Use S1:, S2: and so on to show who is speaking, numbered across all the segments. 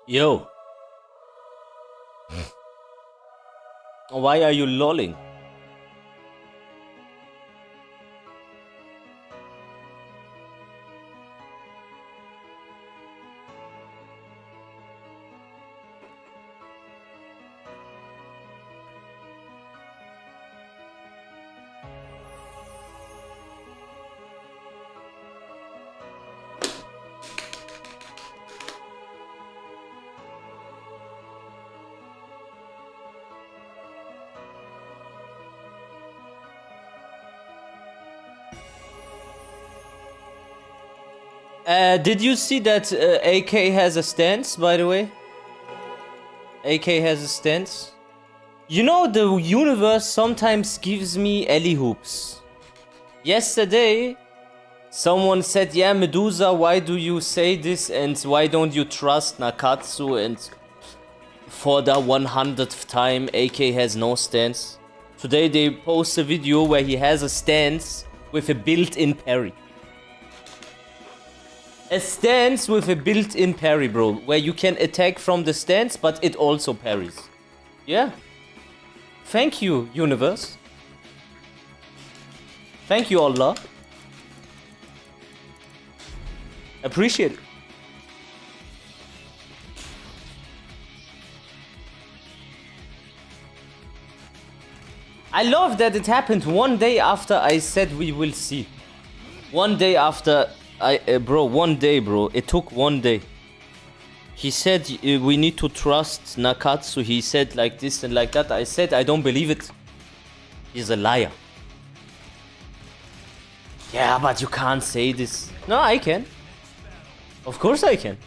S1: Yo, why are you lolling? Did you see that AK has a stance, by the way? AK has a stance. You know, the universe sometimes gives me alley hoops. Yesterday, someone said, yeah, Medusa, why do you say this and why don't you trust Nakatsu? And for the 100th time, AK has no stance. Today they post a video where he has a stance with a built-in parry. A stance with a built-in parry, bro, where you can attack from the stance, but it also parries. Yeah. Thank you, universe. Thank you, Allah. Appreciate it. I love that it happened one day after I said we will see. One day after bro, one day, bro. It took one day. He said we need to trust Nakatsu. He said like this and like that. I said I don't believe it. He's a liar. Yeah, but you can't say this. No, I can. Of course I can.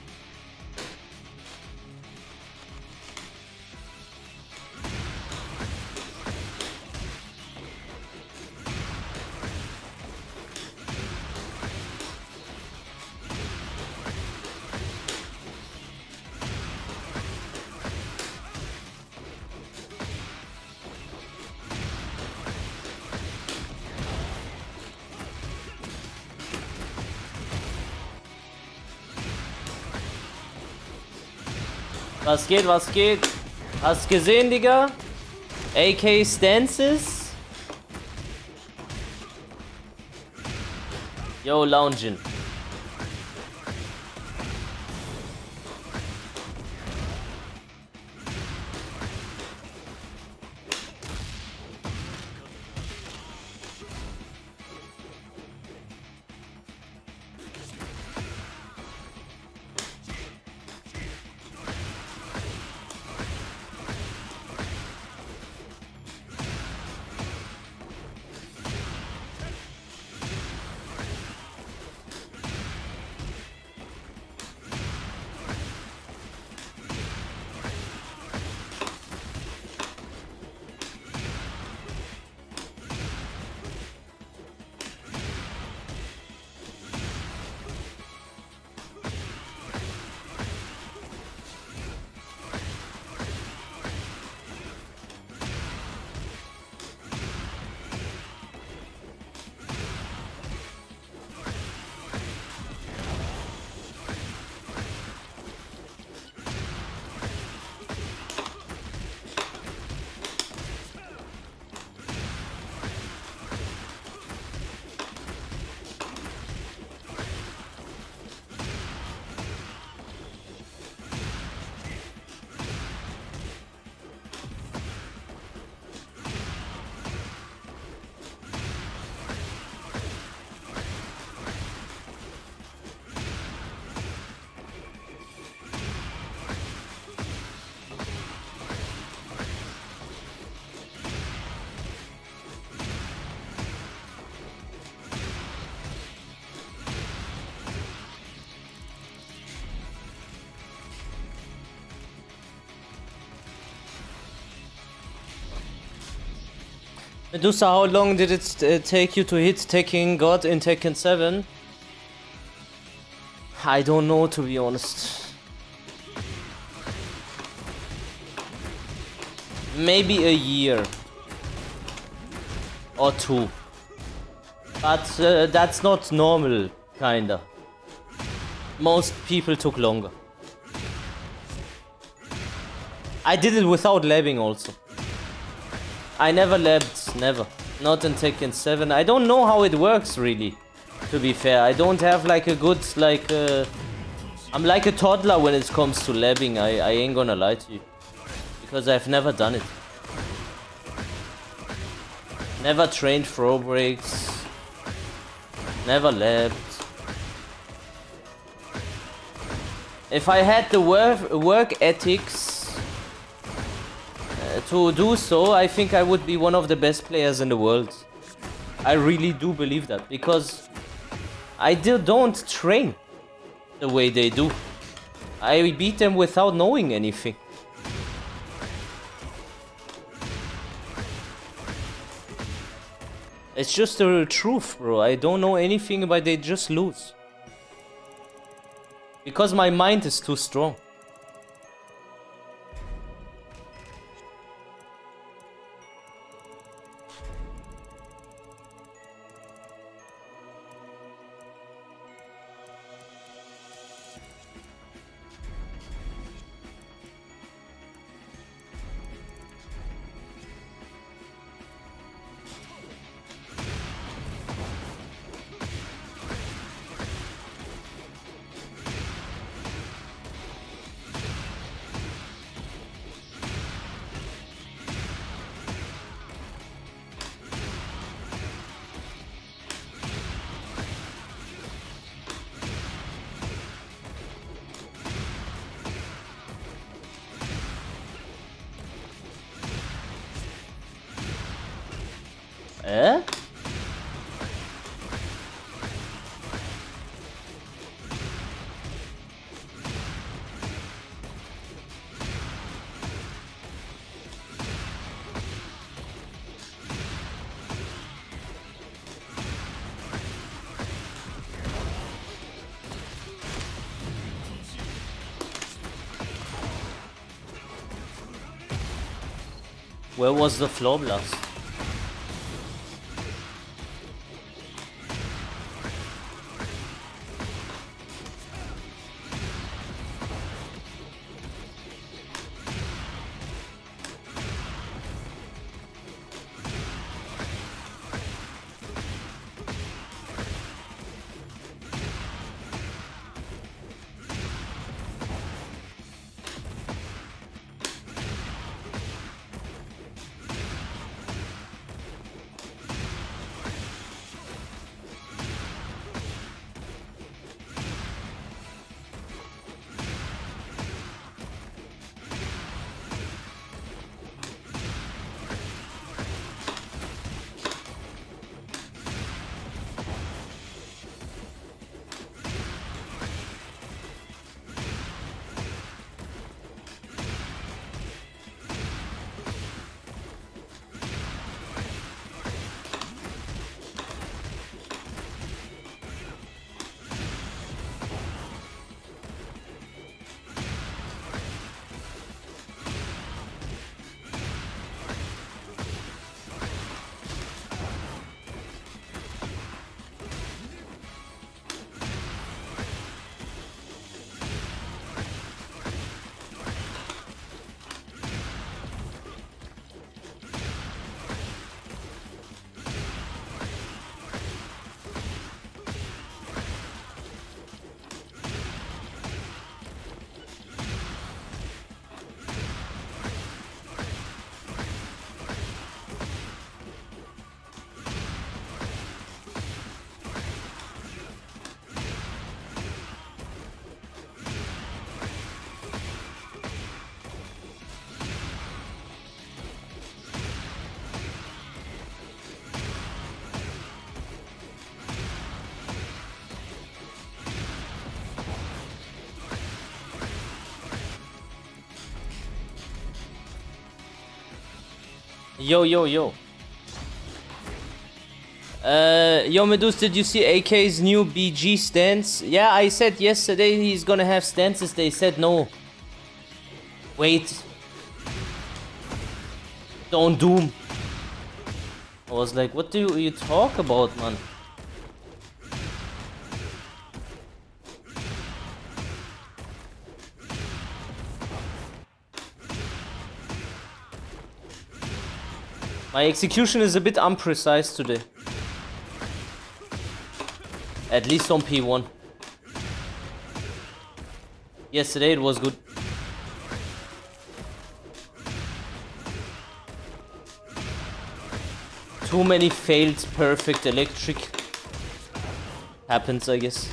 S1: Was geht, was geht? Hast gesehen, Digga? AK Stances? Yo, lounging. Medusa, how long did it take you to hit Tekken God in Tekken 7? I don't know, to be honest. Maybe a year. Or two. But that's not normal, kinda. Most people took longer. I did it without labbing also. I never labbed, never. Not in Tekken 7. I don't know how it works really, to be fair. I don't have like a good, like, I'm like a toddler when it comes to labbing. I ain't gonna lie to you. Because I've never done it. Never trained throw breaks. Never labbed. If I had the work ethics to do so, I think I would be one of the best players in the world. I really do believe that, because I don't train the way they do. I beat them without knowing anything. It's just the truth, bro. I don't know anything, but they just lose. Because my mind is too strong. Eh? Where was the floor blast? Yo, yo, yo. Yo, Medus, did you see AK's new BG stance? Yeah, I said yesterday he's gonna have stances. They said no. Wait. Don't doom. I was like, what do you talk about, man? My execution is a bit imprecise today. At least on P1. Yesterday it was good. Too many failed perfect electric. Happens, I guess.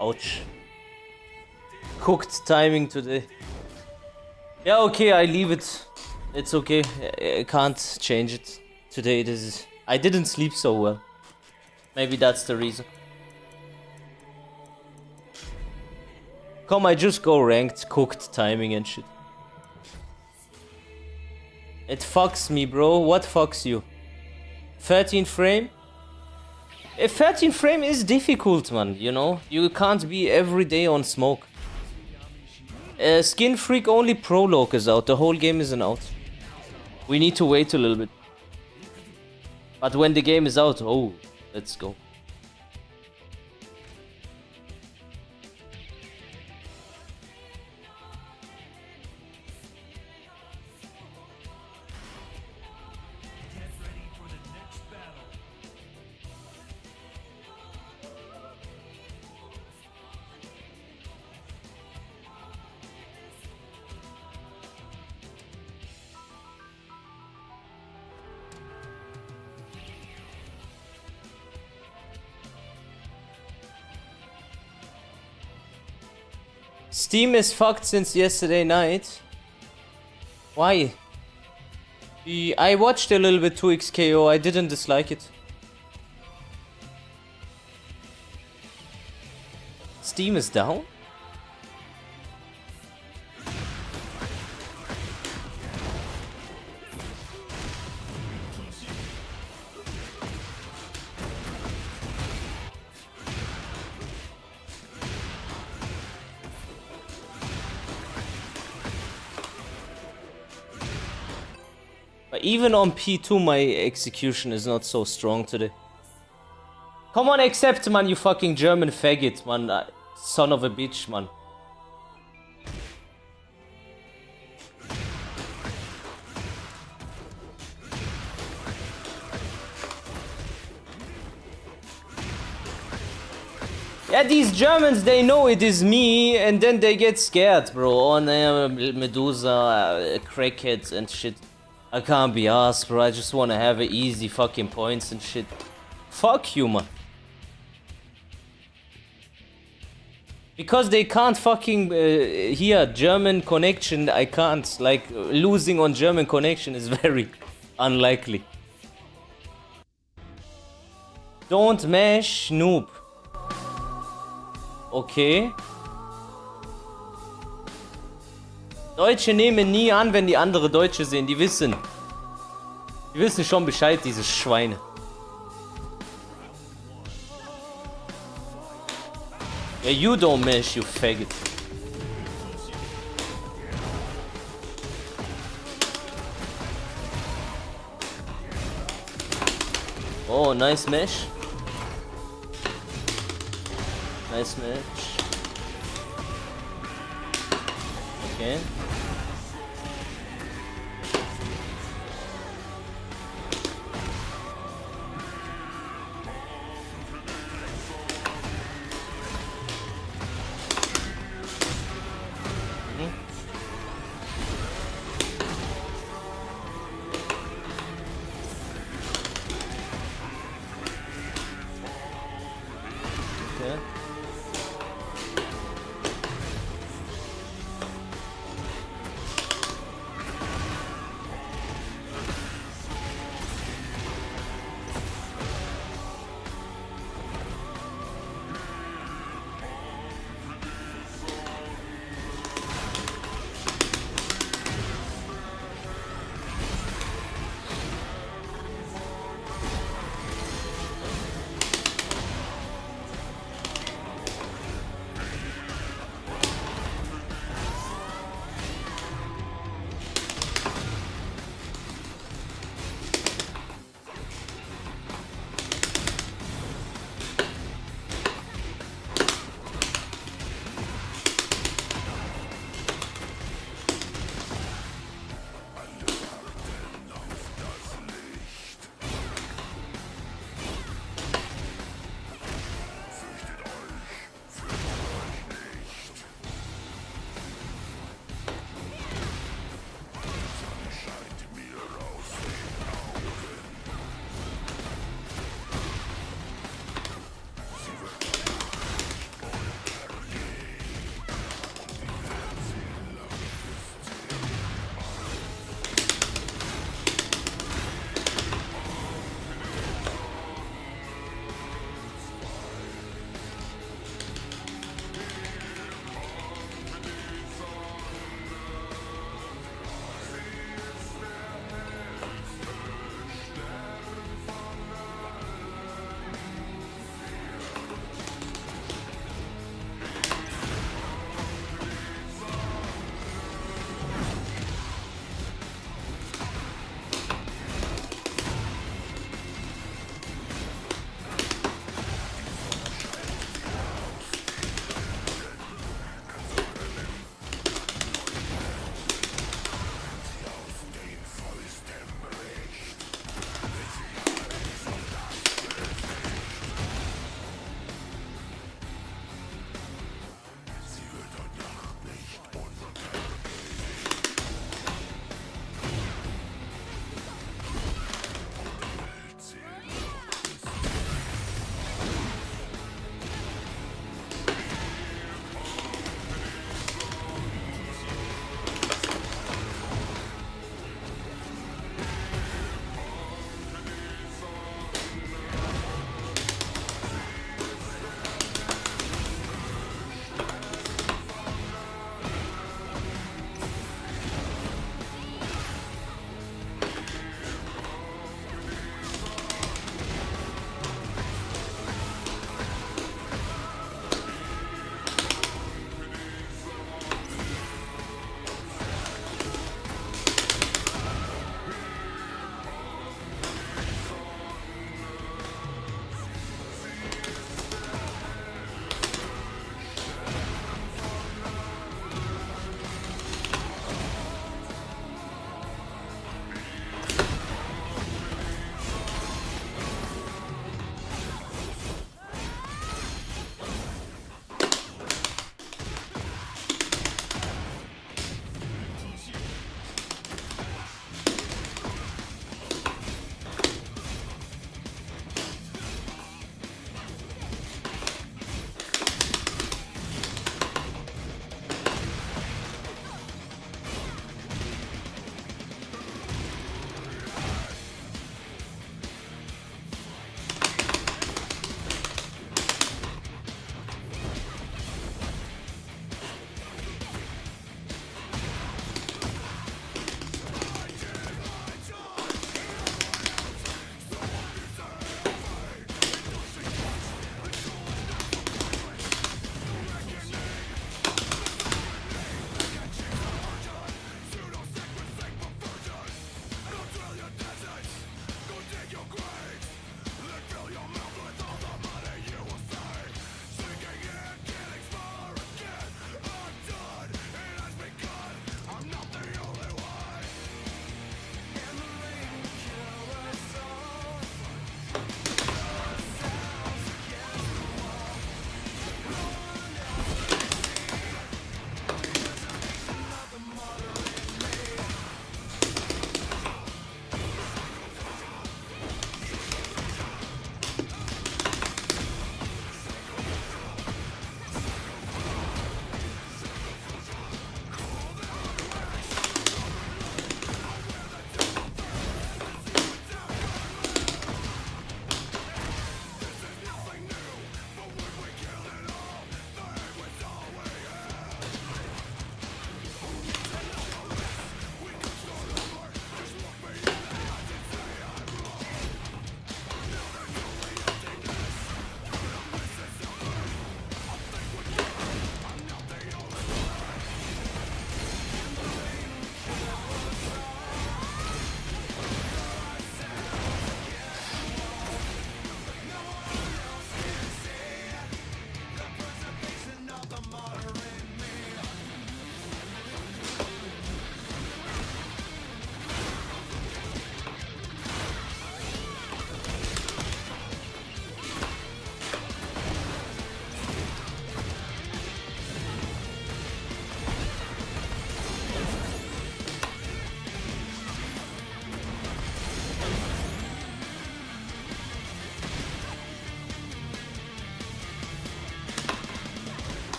S1: Ouch. Cooked timing today. Yeah, okay, I leave it. It's okay. I can't change it. Today it is... I didn't sleep so well. Maybe that's the reason. Come, I just go ranked, cooked timing and shit. It fucks me, bro. What fucks you? 13 frame? 13 frame is difficult, man, you know? You can't be every day on smoke. Skin Freak only prologue is out. The whole game isn't out. We need to wait a little bit. But when the game is out, oh, let's go. Steam is fucked since yesterday night. Why? I watched a little bit 2xKO, I didn't dislike it. Steam is down? But even on P2 my execution is not so strong today. Come on, accept, man, you fucking German faggot, man. Son of a bitch, man. Yeah, these Germans, they know it is me, and then they get scared, bro. Oh, no, Medusa, crackheads and shit. I can't be asked, bro. I just wanna have a easy fucking points and shit. Fuck you, man. Because they can't fucking hear German connection, I can't. Like, losing on German connection is very unlikely. Don't mash, noob. Okay. Deutsche nehmen nie an, wenn die andere Deutsche sehen. Die wissen. Die wissen schon Bescheid, diese Schweine. Yeah, you don't mash, you faggot. Oh, nice mash. Nice match. Okay.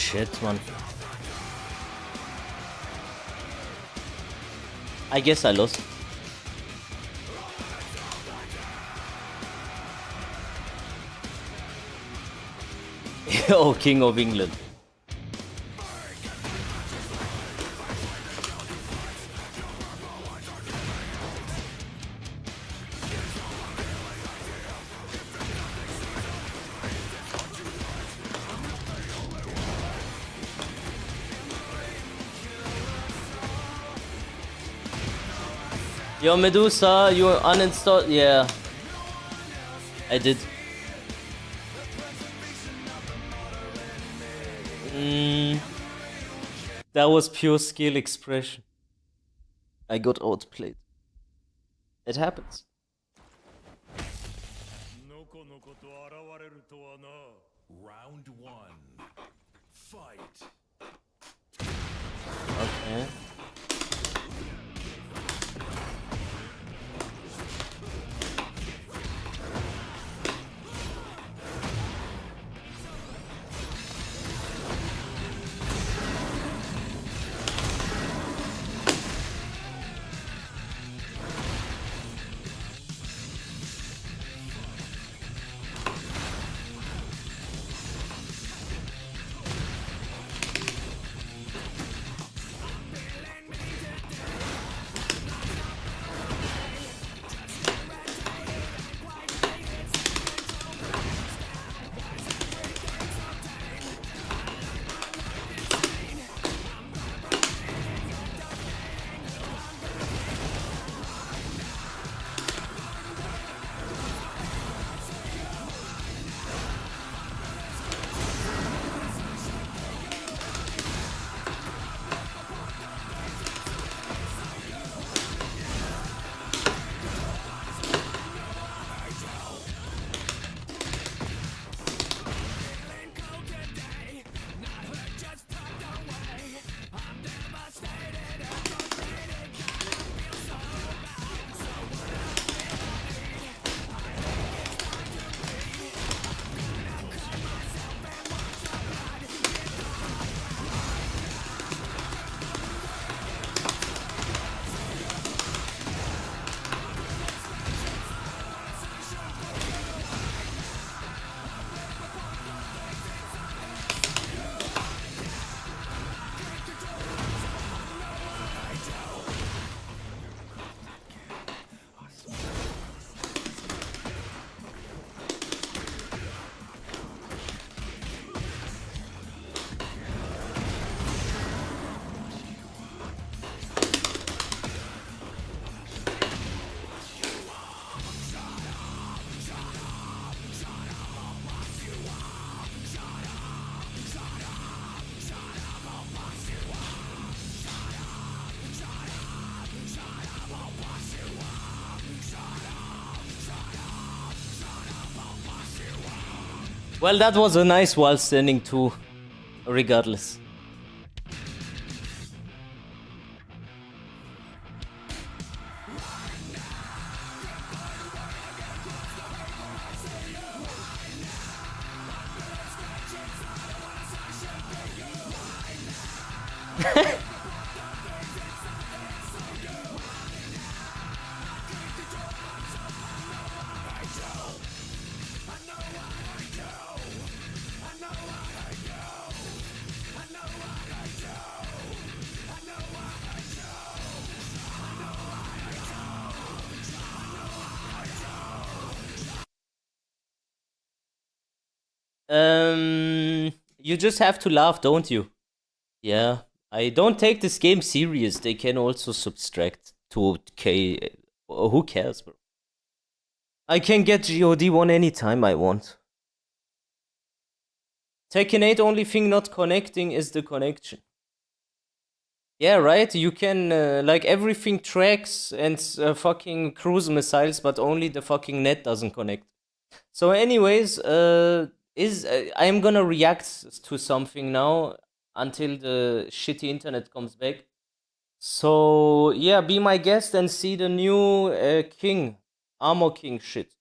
S1: shit, man. I guess I lost. Oh, King of England. Yo, Medusa, you uninstalled? Yeah, I did. That was pure skill expression. I got outplayed. It happens.
S2: Round one. Fight.
S1: Okay. Well, that was a nice while standing too, regardless. You just have to laugh, don't you? Yeah, I don't take this game serious. They can also subtract 2k. Who cares, bro? I can get GOD 1 anytime I want. Tekken 8 only thing not connecting is the connection. Yeah, right? You can, like, everything tracks and fucking cruise missiles, but only the fucking net doesn't connect. So, anyways, I'm gonna react to something now until the shitty internet comes back. So, yeah, be my guest and see the new King, Armor King shit.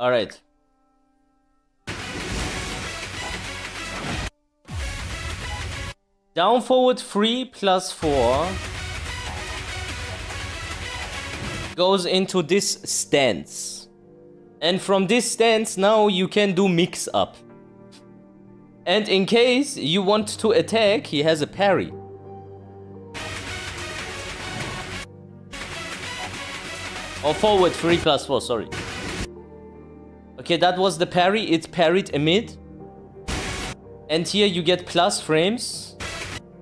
S1: Alright. Down forward 3 plus 4 goes into this stance. And from this stance, now you can do mix up. And in case you want to attack, he has a parry. Or forward 3 plus 4, sorry. Okay, that was the parry. It parried a mid. And here you get plus frames.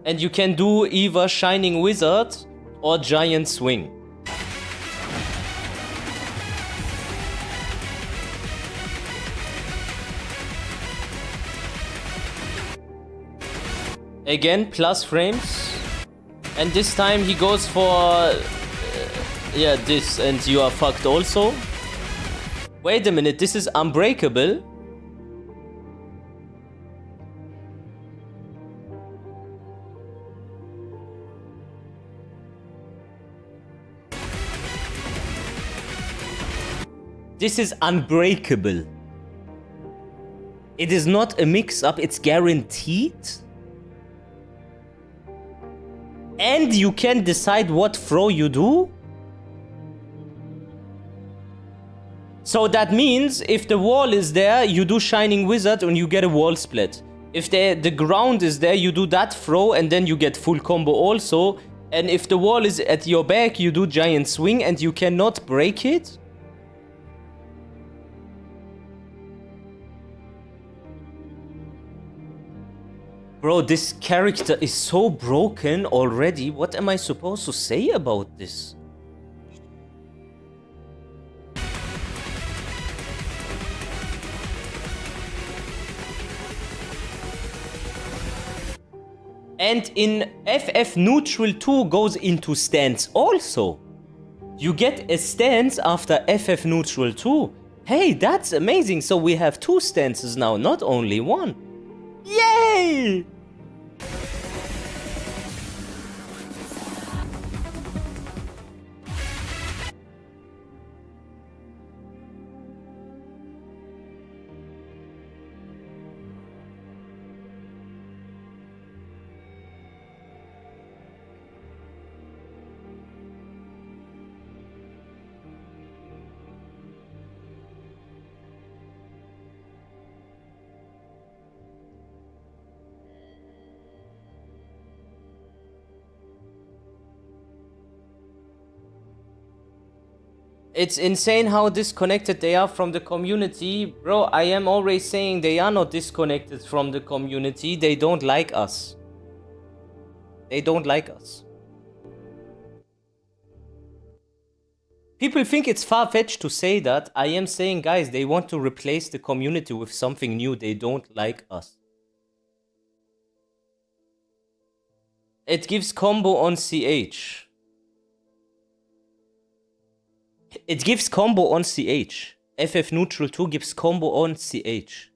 S1: And you can do either Shining Wizard or Giant Swing. Again, plus frames. And this time he goes for... yeah, this, and you are fucked also. Wait a minute, this is unbreakable. This is unbreakable. It is not a mix-up, it's guaranteed. And you can decide what throw you do. So that means if the wall is there, you do Shining Wizard and you get a wall split. If the ground is there, you do that throw and then you get full combo also. And if the wall is at your back, you do Giant Swing and you cannot break it. Bro, this character is so broken already. What am I supposed to say about this? And in FF Neutral 2 goes into stance also. You get a stance after FF Neutral 2. Hey, that's amazing. So we have 2 stances now, not only 1. Yay! It's insane how disconnected they are from the community. Bro, I am always saying they are not disconnected from the community. They don't like us. They don't like us. People think it's far-fetched to say that. I am saying, guys, they want to replace the community with something new. They don't like us. It gives combo on CH. It gives combo on CH. FF Neutral 2 gives combo on CH.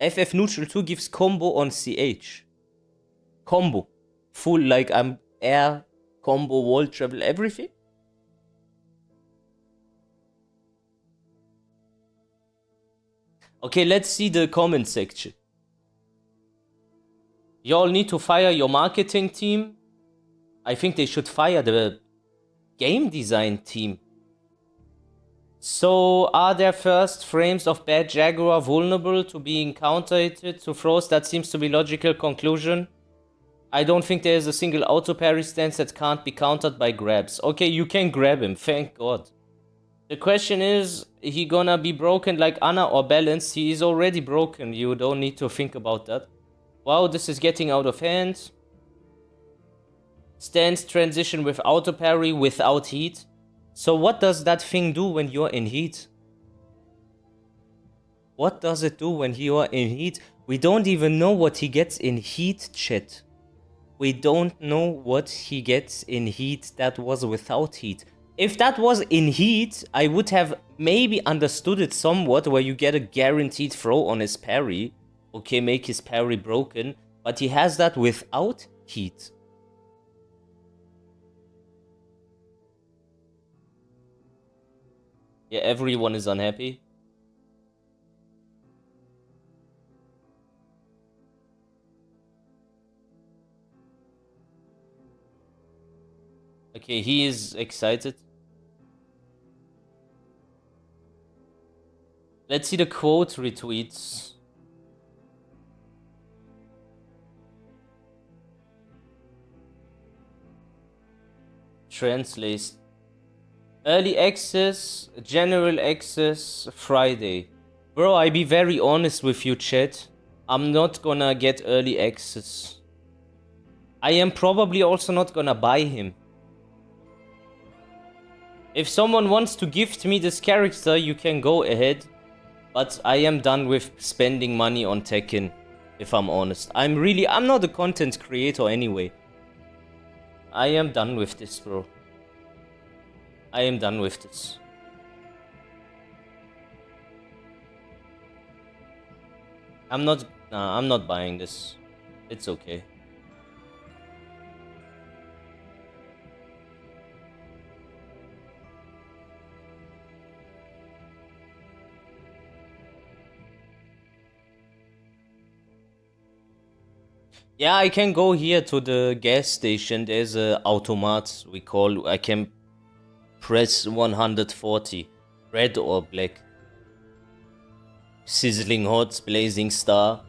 S1: FF Neutral 2 gives combo on CH. Combo. Full, like I'm air, combo, wall travel, everything. Okay, let's see the comment section. Y'all need to fire your marketing team. I think they should fire the game design team. So, are there first frames of Bad Jaguar vulnerable to being counter-hitted to throws? That seems to be logical conclusion. I don't think there is a single auto parry stance that can't be countered by grabs. Okay, you can grab him, thank God. The question is, he gonna be broken like Anna or balanced? He is already broken, you don't need to think about that. Wow, this is getting out of hand. Stance transition with auto parry without heat. So what does that thing do when you're in heat? What does it do when you are in heat? We don't even know what he gets in heat, chat. We don't know what he gets in heat that was without heat. If that was in heat, I would have maybe understood it somewhat, where you get a guaranteed throw on his parry. Okay, make his parry broken. But he has that without heat. Yeah, everyone is unhappy. Okay, he is excited. Let's see the quote retweets. Translate. Early access, general access, Friday. Bro, I be very honest with you, chat. I'm not gonna get early access. I am probably also not gonna buy him. If someone wants to gift me this character, you can go ahead. But I am done with spending money on Tekken, if I'm honest. I'm not a content creator anyway. I am done with this, bro. I am done with this. I'm not buying this. It's okay. Yeah, I can go here to the gas station. There's a automat I can press 140. Red or black. Sizzling hot, blazing star.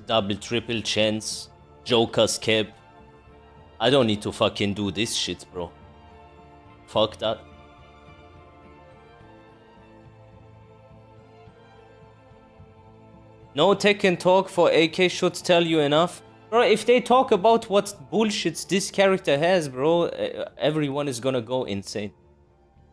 S1: Double triple chance. Joker's cap. I don't need to fucking do this shit, bro. Fuck that. No Tekken talk for AK should tell you enough. Bro, if they talk about what bullshits this character has, bro, everyone is gonna go insane.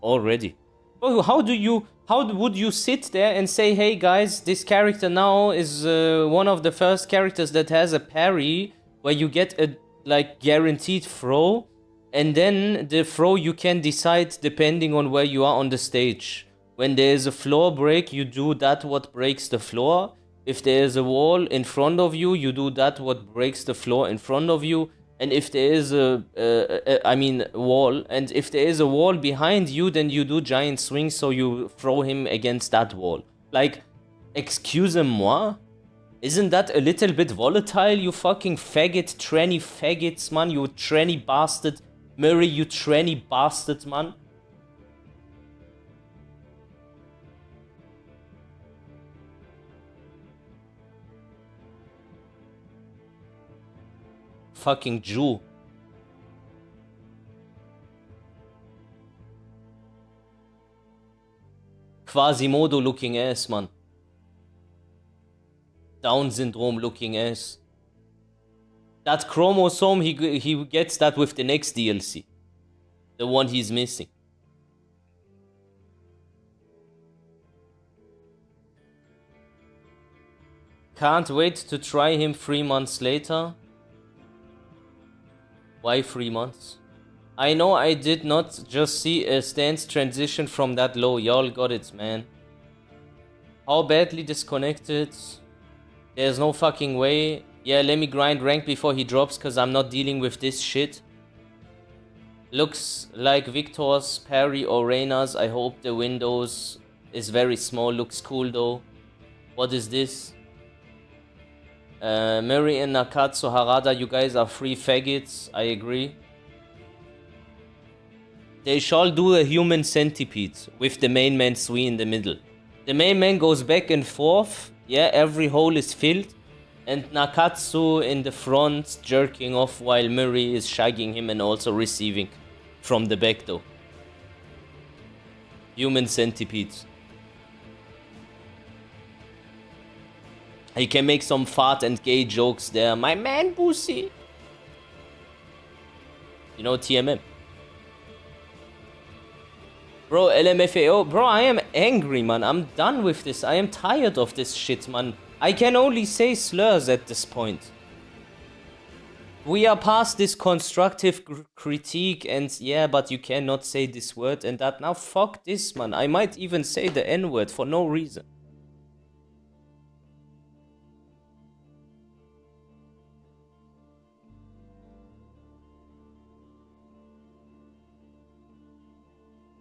S1: Already. Bro, how would you sit there and say, hey guys, this character now is one of the first characters that has a parry where you get a like guaranteed throw, and then the throw you can decide depending on where you are on the stage. When there is a floor break, you do that what breaks the floor. If there is a wall in front of you, you do that what breaks the floor in front of you. And if there is wall, and if there is a wall behind you, then you do giant swings, so you throw him against that wall. Like, excusez-moi? Isn't that a little bit volatile, you fucking faggot, tranny faggots, man? You tranny bastard. Murray, you tranny bastard, man. Fucking Jew. Quasimodo looking ass, man. Down syndrome looking ass. That chromosome, he gets that with the next DLC. The one he's missing. Can't wait to try him 3 months later. Why 3 months? I know I did not just see a stance transition from that low. Y'all got it, man. How badly disconnected? There's no fucking way. Yeah, let me grind rank before he drops, cause I'm not dealing with this shit. Looks like Victor's parry or Reyna's. I hope the windows is very small. Looks cool though. What is this? Murray and Nakatsu Harada, you guys are free faggots. I agree. They shall do a human centipede with the main man Sui in the middle. The main man goes back and forth. Yeah, every hole is filled. And Nakatsu in the front jerking off while Murray is shagging him and also receiving from the back though. Human centipede. He can make some fat and gay jokes there. My man pussy. You know TMM. Bro, LMFAO. Bro, I am angry, man. I'm done with this. I am tired of this shit, man. I can only say slurs at this point. We are past this constructive critique and yeah, but you cannot say this word and that. Now fuck this, man. I might even say the N-word for no reason.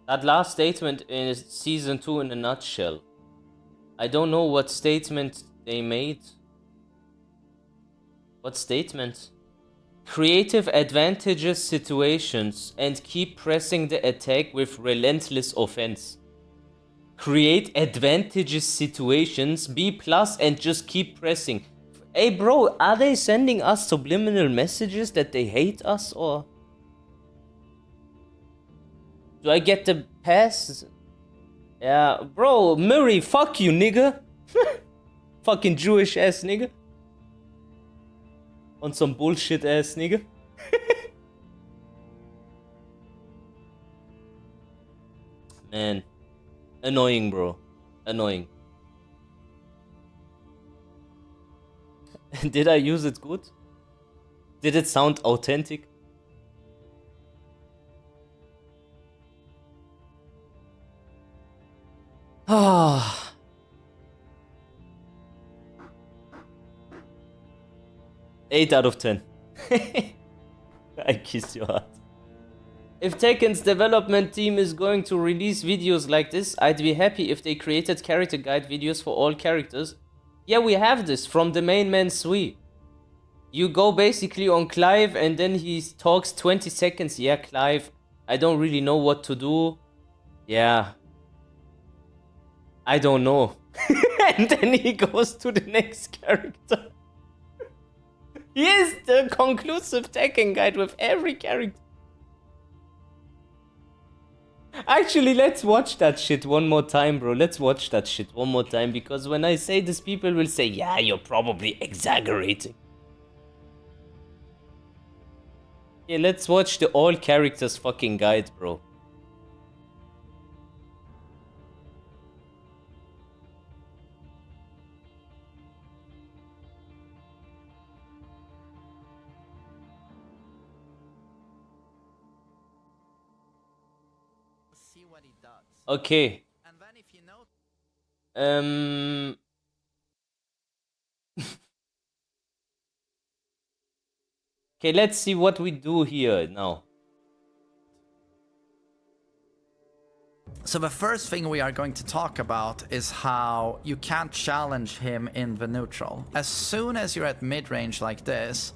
S1: That last statement is season 2 in a nutshell. I don't know what statement they made. What statement? Creative advantages situations and keep pressing the attack with relentless offense. Create advantageous situations, B plus, and just keep pressing. Hey bro, are they sending us subliminal messages that they hate us, or do I get the pass? Yeah, bro, Murray, fuck you, nigga. Fucking Jewish ass nigga. On some bullshit ass nigga. Man. Annoying, bro. Annoying. Did I use it good? Did it sound authentic? Ah. 8 out of 10. I kiss your heart. If Tekken's development team is going to release videos like this, I'd be happy if they created character guide videos for all characters. Yeah, we have this from the main man Sui. You go basically on Clive and then he talks 20 seconds. Yeah, Clive, I don't really know what to do. Yeah. I don't know. And then he goes to the next character. Here's the conclusive Tekken guide with every character. Actually, let's watch that shit one more time, bro. Let's watch that shit one more time, because when I say this, people will say, yeah, you're probably exaggerating. Yeah, let's watch the all characters fucking guide, bro.
S3: See what he does.
S1: Okay.
S3: And then if you know
S1: Okay, let's see what we do here now.
S3: So the first thing we are going to talk about is how you can't challenge him in the neutral. As soon as you're at mid-range like this,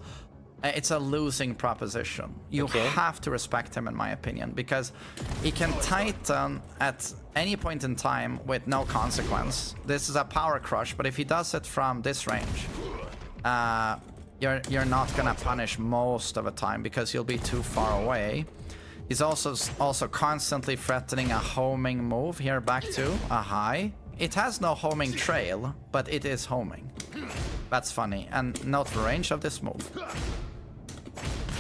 S3: it's a losing proposition. You have to respect him, in my opinion, because he can Titan at any point in time with no consequence. This is a power crush, but if he does it from this range, you're not gonna punish most of the time because you'll be too far away. He's also constantly threatening a homing move here back to a high. It has no homing trail, but it is homing. That's funny. And note the range of this move.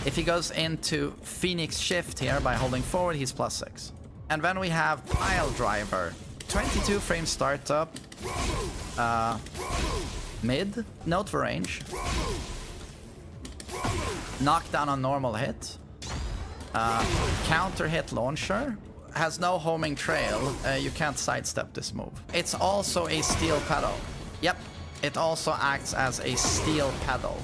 S3: If he goes into Phoenix Shift here by holding forward, he's +6. And then we have Pile Driver. 22 frame startup. Mid. Note the range. Knockdown on normal hit. Counter hit launcher. Has no homing trail. You can't sidestep this move. It's also a steel pedal. Yep. It also acts as a steel pedal.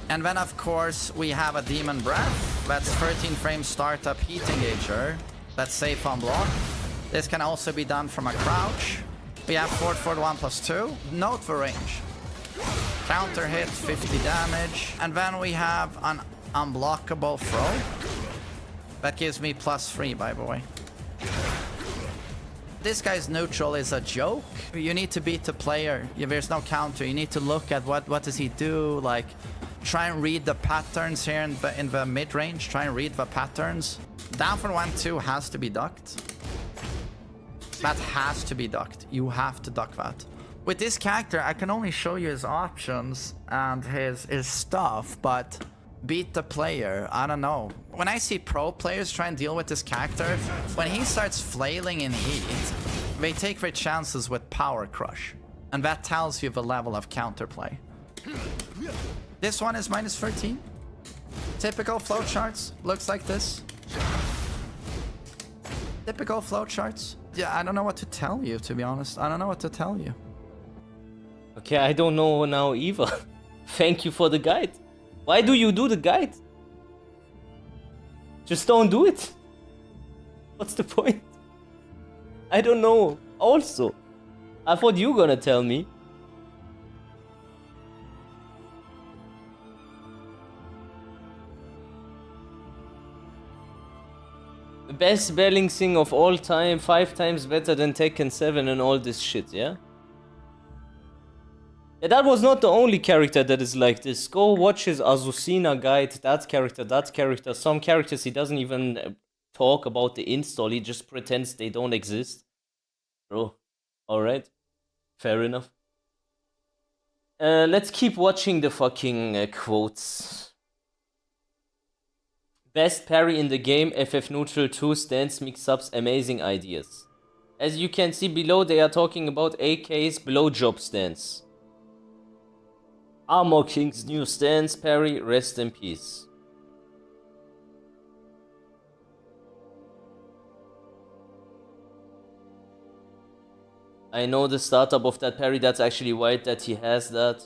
S3: And then, of course, we have a Demon Breath. That's 13 frame startup heat engager. That's safe on block. This can also be done from a crouch. We have forward 1+2. Note the range. Counter hit, 50 damage. And then we have an unblockable throw. That gives me +3, by the way. This guy's neutral is a joke. You need to beat the player. There's no counter. You need to look at what does he do, like try and read the patterns here in the mid-range. Try and read the patterns. Down for 1-2 has to be ducked. That has to be ducked. You have to duck that. With this character, I can only show you his options and his stuff, but beat the player, I don't know. When I see pro players try and deal with this character, when he starts flailing in heat, they take their chances with power crush. And that tells you the level of counterplay. This one is -13. Typical flowcharts looks like this. Typical flowcharts. Yeah, I don't know what to tell you, to be honest. I don't know what to tell you.
S1: Okay, I don't know now either. Thank you for the guide. Why do you do the guide? Just don't do it. What's the point? I don't know. Also, I thought you were gonna tell me. Best balancing of all time, 5 times better than Tekken 7 and all this shit, yeah? Yeah, that was not the only character that is like this. Go watch his Azucena guide, that character. Some characters he doesn't even talk about the install, he just pretends they don't exist. Bro, alright. Fair enough. Let's keep watching the fucking quotes. Best parry in the game, FF Neutral 2 stance mix-ups amazing ideas. As you can see below, they are talking about AK's blowjob stance. Armor King's new stance parry, rest in peace. I know the startup of that parry, that's actually white that he has that.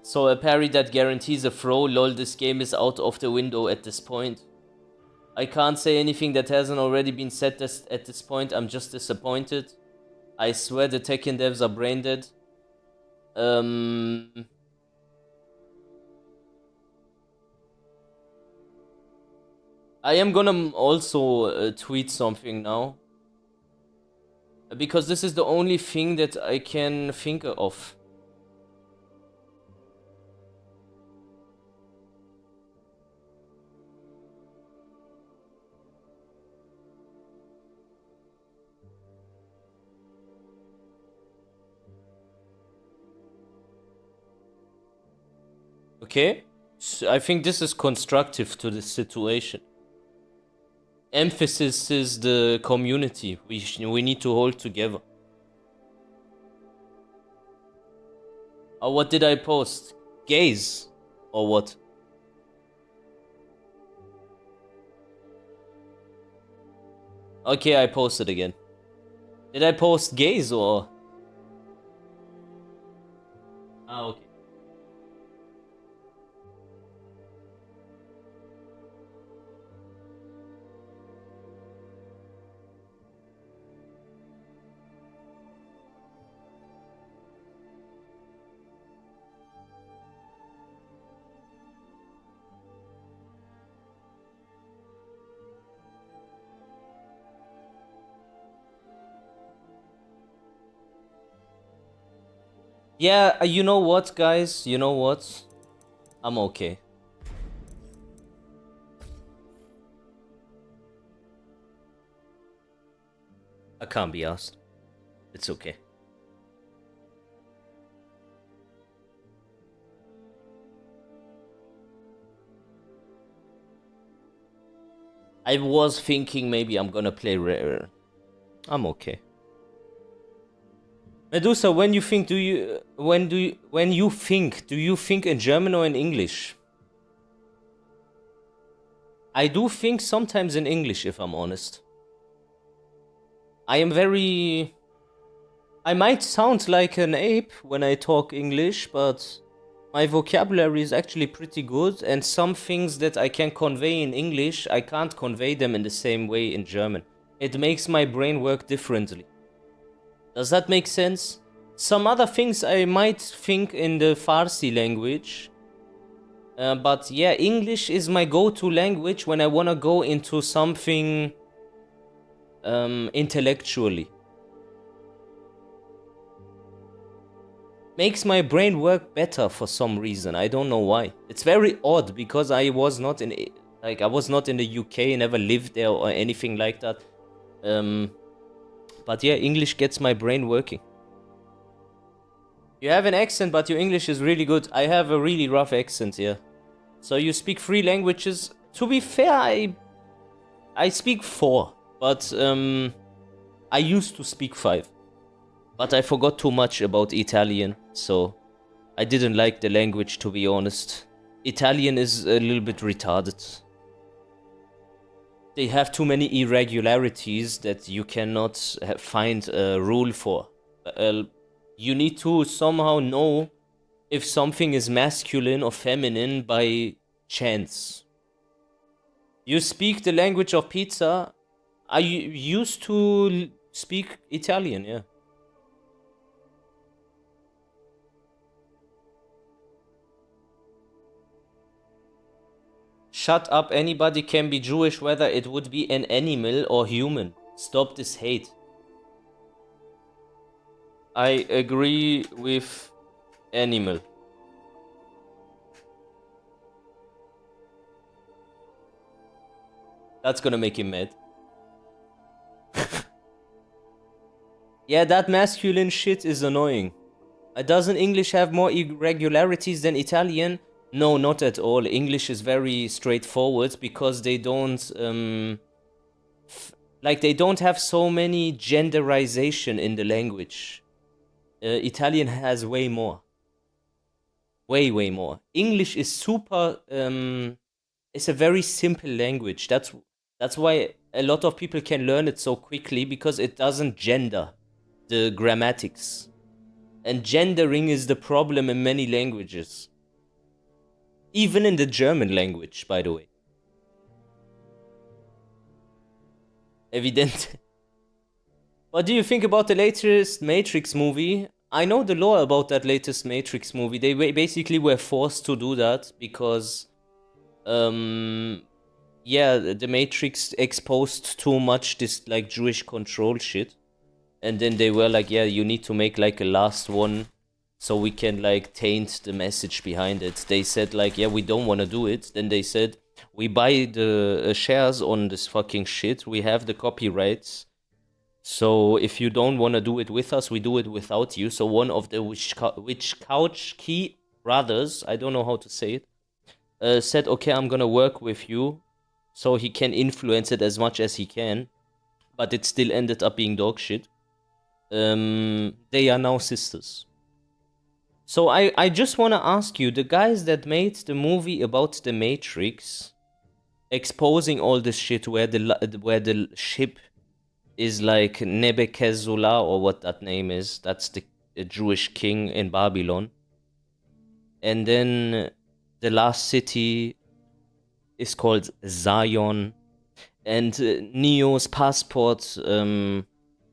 S1: So a parry that guarantees a throw, lol, this game is out of the window at this point. I can't say anything that hasn't already been said at this point, I'm just disappointed. I swear the Tekken devs are brain dead. I am gonna also tweet something now. Because this is the only thing that I can think of. Okay, so I think this is constructive to the situation. Emphasis is the community. We need to hold together. What did I post? Gays? Or what? Okay, I posted again. Did I post gays or? Ah, okay. Yeah, you know what, guys? You know what? I'm okay. I can't be asked. It's okay. I was thinking maybe I'm gonna play rare. I'm okay. Medusa, when you think, do you think in German or in English? I do think sometimes in English, if I'm honest. I might sound like an ape when I talk English, but my vocabulary is actually pretty good, and some things that I can convey in English, I can't convey them in the same way in German. It makes my brain work differently. Does that make sense? Some other things I might think in the Farsi language. But yeah, English is my go-to language when I wanna go into something intellectually. Makes my brain work better for some reason. I don't know why. It's very odd because I was not in the UK, never lived there or anything like that. But yeah, English gets my brain working. You have an accent, but your English is really good. I have a really rough accent, yeah. So you speak 3 languages. To be fair, I speak 4, but I used to speak 5. But I forgot too much about Italian, so I didn't like the language, to be honest. Italian is a little bit retarded. They have too many irregularities that you cannot find a rule for. You need to somehow know if something is masculine or feminine by chance. You speak the language of pizza. I used to speak Italian, yeah. Shut up, anybody can be Jewish, whether it would be an animal or human. Stop this hate. I agree with animal. That's gonna make him mad. Yeah, that masculine shit is annoying. Doesn't English have more irregularities than Italian? No, not at all. English is very straightforward because they don't, they don't have so many genderization in the language. Italian has way more. Way more. English is super, it's a very simple language. That's why a lot of people can learn it so quickly, because it doesn't gender the grammatics. And gendering is the problem in many languages. Even in the German language, by the way. Evident. What do you think about the latest Matrix movie? I know the lore about that latest Matrix movie. They basically were forced to do that because, yeah, the Matrix exposed too much this like Jewish control shit. And then they were like, yeah, you need to make like a last one so we can like taint the message behind it. They said like, yeah, we don't want to do it. Then they said, we buy the shares on this fucking shit. We have the copyrights. So if you don't want to do it with us, we do it without you. So one of the Witch Couch Key brothers, I don't know how to say it, said, okay, I'm gonna work with you so he can influence it as much as he can. But it still ended up being dog shit. They are now sisters. So I just want to ask you, the guys that made the movie about the Matrix, exposing all this shit where the ship is like Nebuchadnezzar, or what that name is, that's the Jewish king in Babylon. And then the last city is called Zion. And Neo's passport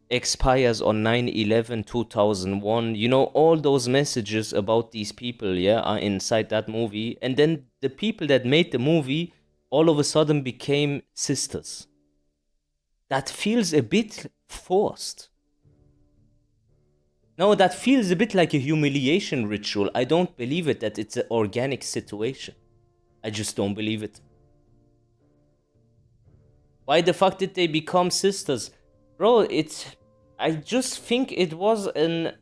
S1: expires on 9/11/2001. You know, all those messages about these people, yeah, are inside that movie. And then the people that made the movie all of a sudden became sisters. That feels a bit forced. No, that feels a bit like a humiliation ritual. I don't believe it, that it's an organic situation. I just don't believe it. Why the fuck did they become sisters? Bro, I just think it was an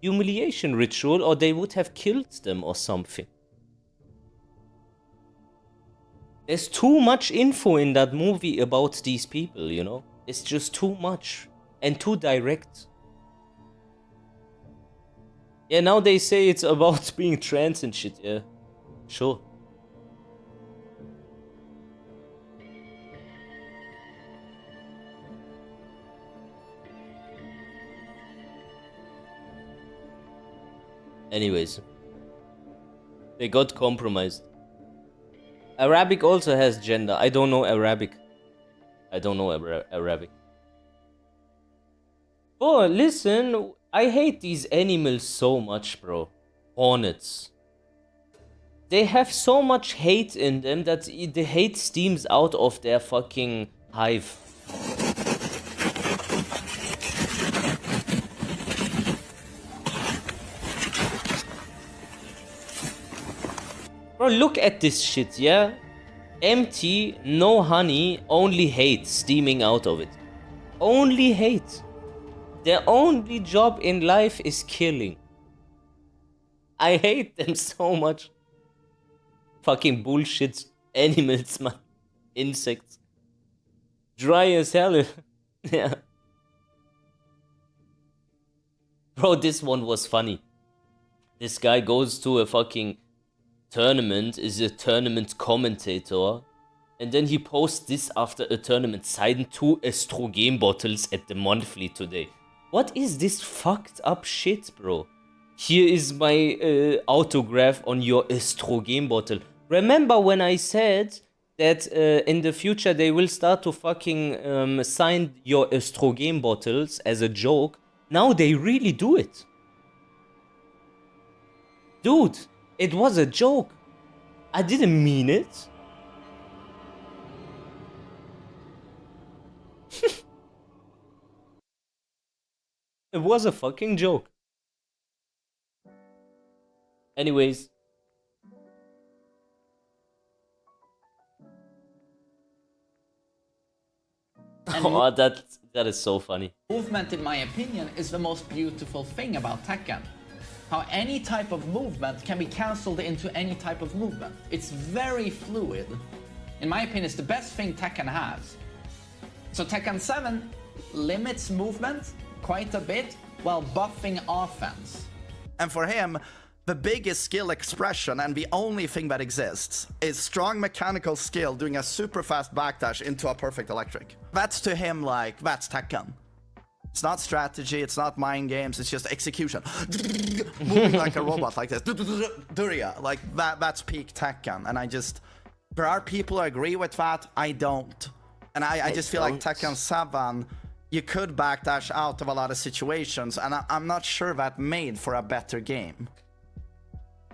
S1: humiliation ritual, or they would have killed them or something. There's too much info in that movie about these people, you know? It's just too much and too direct. Yeah, now they say it's about being trans and shit, yeah. Sure. Anyways, they got compromised. Arabic also has gender. I don't know Arabic. I don't know Arabic. Oh, listen, I hate these animals so much, bro. Hornets. They have so much hate in them that the hate steams out of their fucking hive. Bro, look at this shit, yeah? Empty, no honey, only hate steaming out of it. Only hate. Their only job in life is killing. I hate them so much. Fucking bullshit animals, man. Insects. Dry as hell. Yeah. Bro, this one was funny. This guy goes to a fucking tournament, is a tournament commentator, and then he posts this after a tournament, signed 2 estrogen bottles at the monthly today. What is this fucked up shit, bro? Here is my autograph on your estrogen bottle. Remember when I said that in the future they will start to fucking sign your estrogen bottles as a joke. Now they really do it. Dude, it was a joke. I didn't mean it. It was a fucking joke. Anyways. Oh, that is so funny.
S3: Movement, in my opinion, is the most beautiful thing about Tekken. How any type of movement can be cancelled into any type of movement. It's very fluid. In my opinion, it's the best thing Tekken has. So Tekken 7 limits movement quite a bit while buffing offense. And for him, the biggest skill expression and the only thing that exists is strong mechanical skill doing a super fast backdash into a perfect electric. That's to him like, that's Tekken. It's not strategy, it's not mind games, it's just execution. Moving like a robot like this. Duria, like that's peak Tekken. And there are people who agree with that, I don't. And I just feel like Tekken 7, you could backdash out of a lot of situations, and I'm not sure that made for a better game.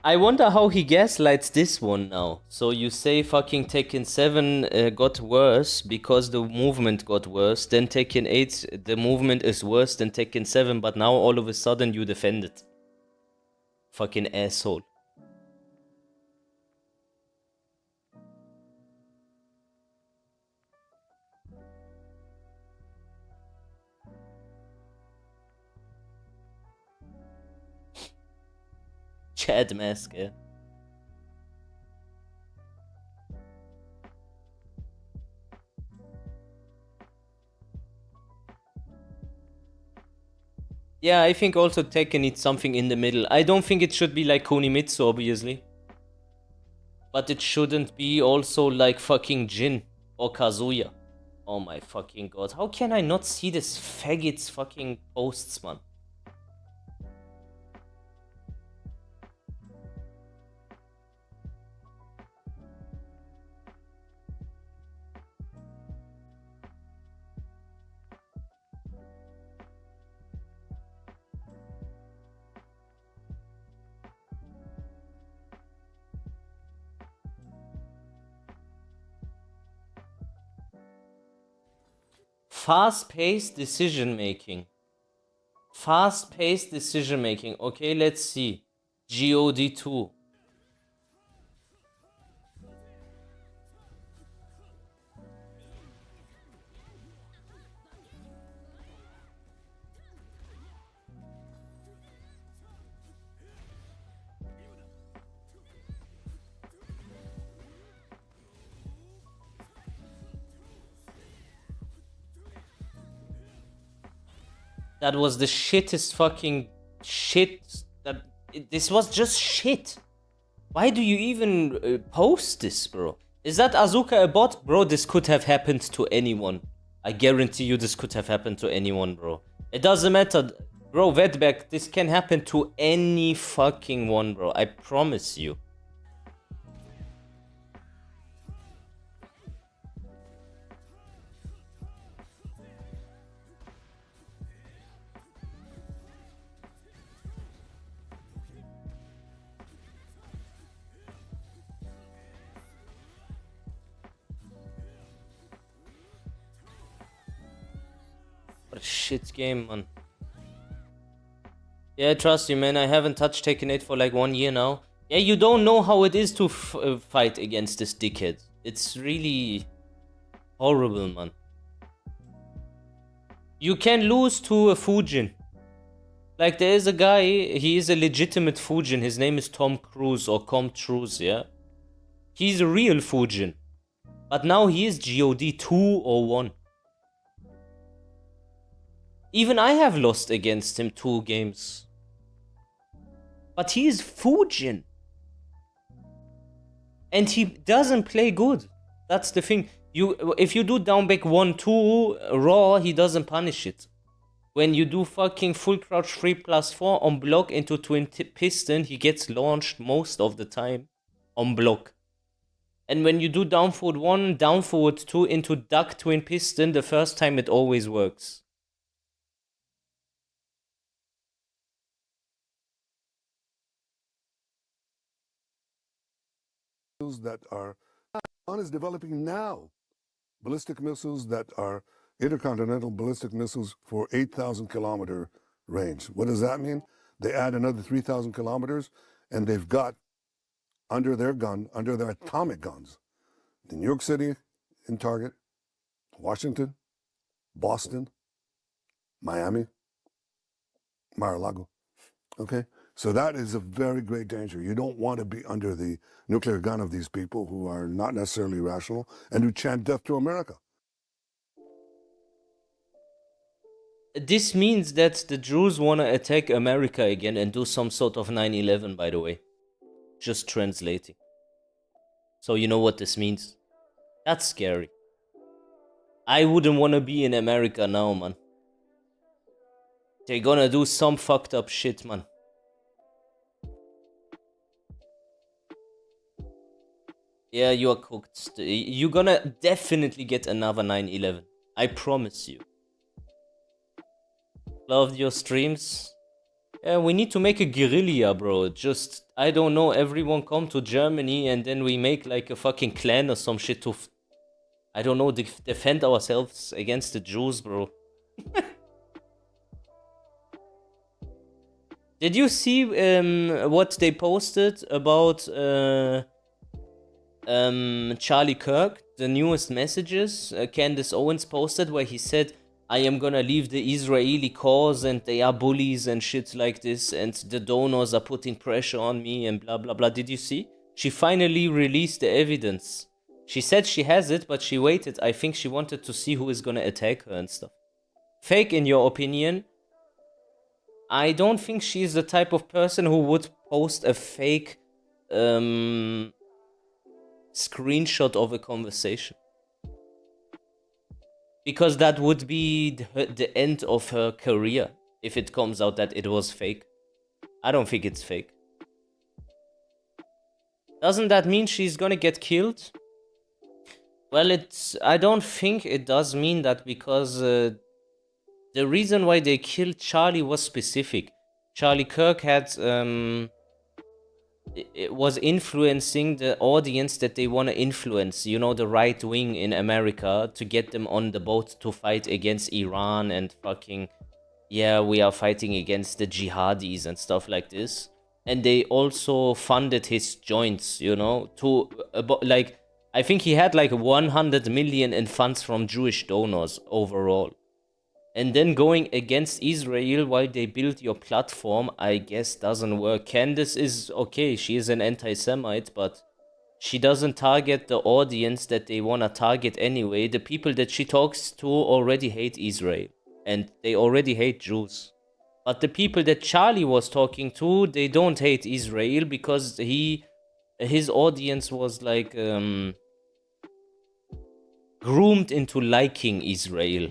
S1: I wonder how he gaslights this one now. So you say fucking Tekken 7 got worse because the movement got worse. Then Tekken 8, the movement is worse than Tekken 7, but now all of a sudden you defend it. Fucking asshole. Chad mask, yeah. Yeah, I think also Tekken needs something in the middle. I don't think it should be like Kunimitsu, obviously. But it shouldn't be also like fucking Jin or Kazuya. Oh my fucking god. How can I not see this faggot's fucking posts, man? Fast-paced decision making. Fast-paced decision making. Okay, let's see. GOD2. That was the shittest fucking shit. This was just shit. Why do you even post this, bro? Is that Azuka a bot? Bro, this could have happened to anyone. I guarantee you this could have happened to anyone, bro. It doesn't matter. Bro, Vedback, this can happen to any fucking one, bro. I promise you. What a shit game, man. Yeah, trust you, man. I haven't touched Tekken 8 for like 1 year now. Yeah, you don't know how it is to fight against this dickhead. It's really horrible, man. You can lose to a Fujin. Like, there is a guy, he is a legitimate Fujin. His name is Tom Cruise or Truise, yeah? He's a real Fujin. But now he is GOD 2 or 1. Even I have lost against him 2 games. But he is Fujin. And he doesn't play good. That's the thing. If you do down back 1-2 raw, he doesn't punish it. When you do fucking full crouch 3+4 on block into twin piston, he gets launched most of the time on block. And when you do down forward 1, down forward 2 into duck twin piston, the first time it always works.
S4: That are Iran is developing now, ballistic missiles that are intercontinental ballistic missiles for 8,000 kilometer range. What does that mean? They add another 3,000 kilometers, and they've got under their atomic guns, the New York City in target, Washington, Boston, Miami, Mar-a-Lago. Okay? So that is a very great danger. You don't want to be under the nuclear gun of these people who are not necessarily rational and who chant death to America.
S1: This means that the Jews want to attack America again and do some sort of 9/11, by the way. Just translating. So you know what this means. That's scary. I wouldn't want to be in America now, man. They're gonna do some fucked up shit, man. Yeah, you are cooked. You're gonna definitely get another 9/11. I promise you. Loved your streams. Yeah, we need to make a guerrilla, bro. Just, I don't know, everyone come to Germany and then we make like a fucking clan or some shit to, I don't know, defend ourselves against the Jews, bro. Did you see what they posted about Charlie Kirk? The newest messages Candace Owens posted where he said, I am gonna leave the Israeli cause and they are bullies and shit like this and the donors are putting pressure on me and blah blah blah. Did you see? She finally released the evidence. She said she has it, but she waited. I think she wanted to see who is gonna attack her and stuff. Fake in your opinion? I don't think she's the type of person who would post a fake screenshot of a conversation. Because that would be the end of her career if it comes out that it was fake. I don't think it's fake. Doesn't that mean she's gonna get killed? Well, I don't think it does mean that because the reason why they killed Charlie was specific. Charlie Kirk had it was influencing the audience that they want to influence, you know, the right wing in America, to get them on the boat to fight against Iran and fucking, yeah, we are fighting against the jihadis and stuff like this. And they also funded his joints, you know, to like, I think he had like 100 million in funds from Jewish donors overall. And then going against Israel while they build your platform, I guess doesn't work. Candace is okay, she is an anti-Semite, but she doesn't target the audience that they want to target anyway. The people that she talks to already hate Israel, and they already hate Jews. But the people that Charlie was talking to, they don't hate Israel because his audience was like groomed into liking Israel.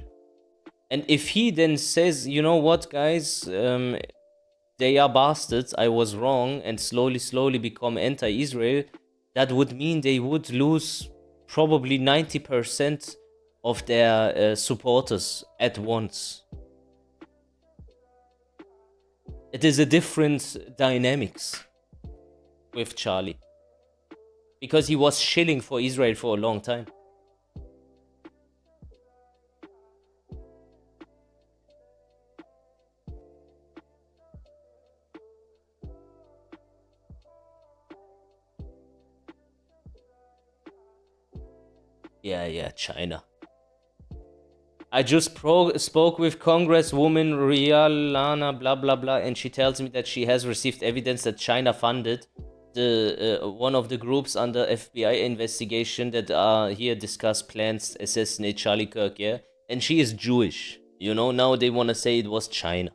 S1: And if he then says, you know what, guys, they are bastards, I was wrong, and slowly become anti-Israel, that would mean they would lose probably 90% of their supporters at once. It is a different dynamics with Charlie. Because he was shilling for Israel for a long time. Yeah, China. I just spoke with Congresswoman Rialana blah blah blah, and she tells me that she has received evidence that China funded the one of the groups under FBI investigation that are here discuss plans to assassinate Charlie Kirk, yeah? And she is Jewish. You know, now they want to say it was China.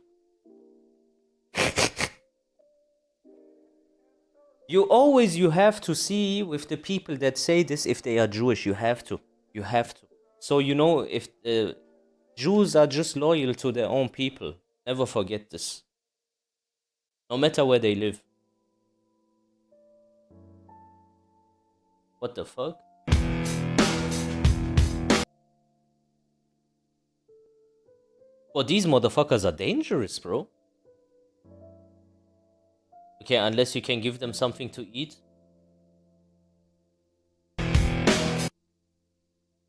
S1: You have to see with the people that say this if they are Jewish. You have to. So you know, if Jews are just loyal to their own people, never forget this. No matter where they live. What the fuck? Well, these motherfuckers are dangerous, bro. Okay, unless you can give them something to eat.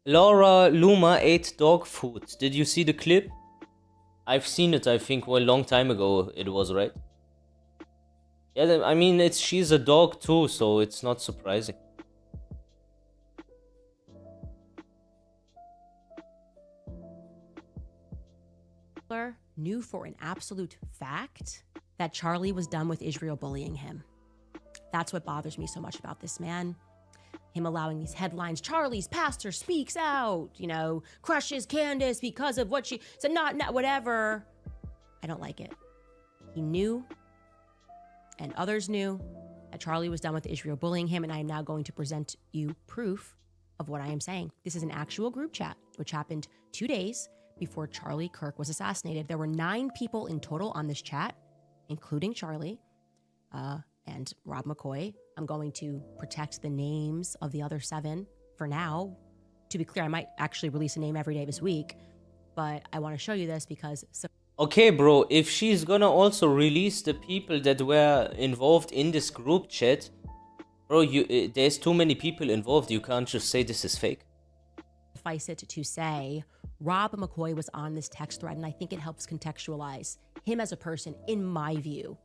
S1: Laura Luma ate dog food. Did you see the clip? I've seen it, I think, well, a long time ago it was, right? Yeah, I mean, she's a dog too, so it's not surprising.
S5: Knew for an absolute fact that Charlie was done with Israel bullying him. That's what bothers me so much about this man. Him allowing these headlines, Charlie's pastor speaks out, you know, crushes Candace because of what she said, not whatever. I don't like it. He knew, and others knew, that Charlie was done with Israel bullying him, and I am now going to present you proof of what I am saying. This is an actual group chat, which happened 2 days before Charlie Kirk was assassinated. There were 9 people in total on this chat, including Charlie and Rob McCoy. I'm going to protect the names of the other 7 for now. To be clear, I might actually release a name every day this week, but I want to show you this because...
S1: Okay, bro, if she's gonna also release the people that were involved in this group chat, bro, there's too many people involved. You can't just say this is fake.
S5: Suffice it to say, Rob McCoy was on this text thread, and I think it helps contextualize him as a person, in my view,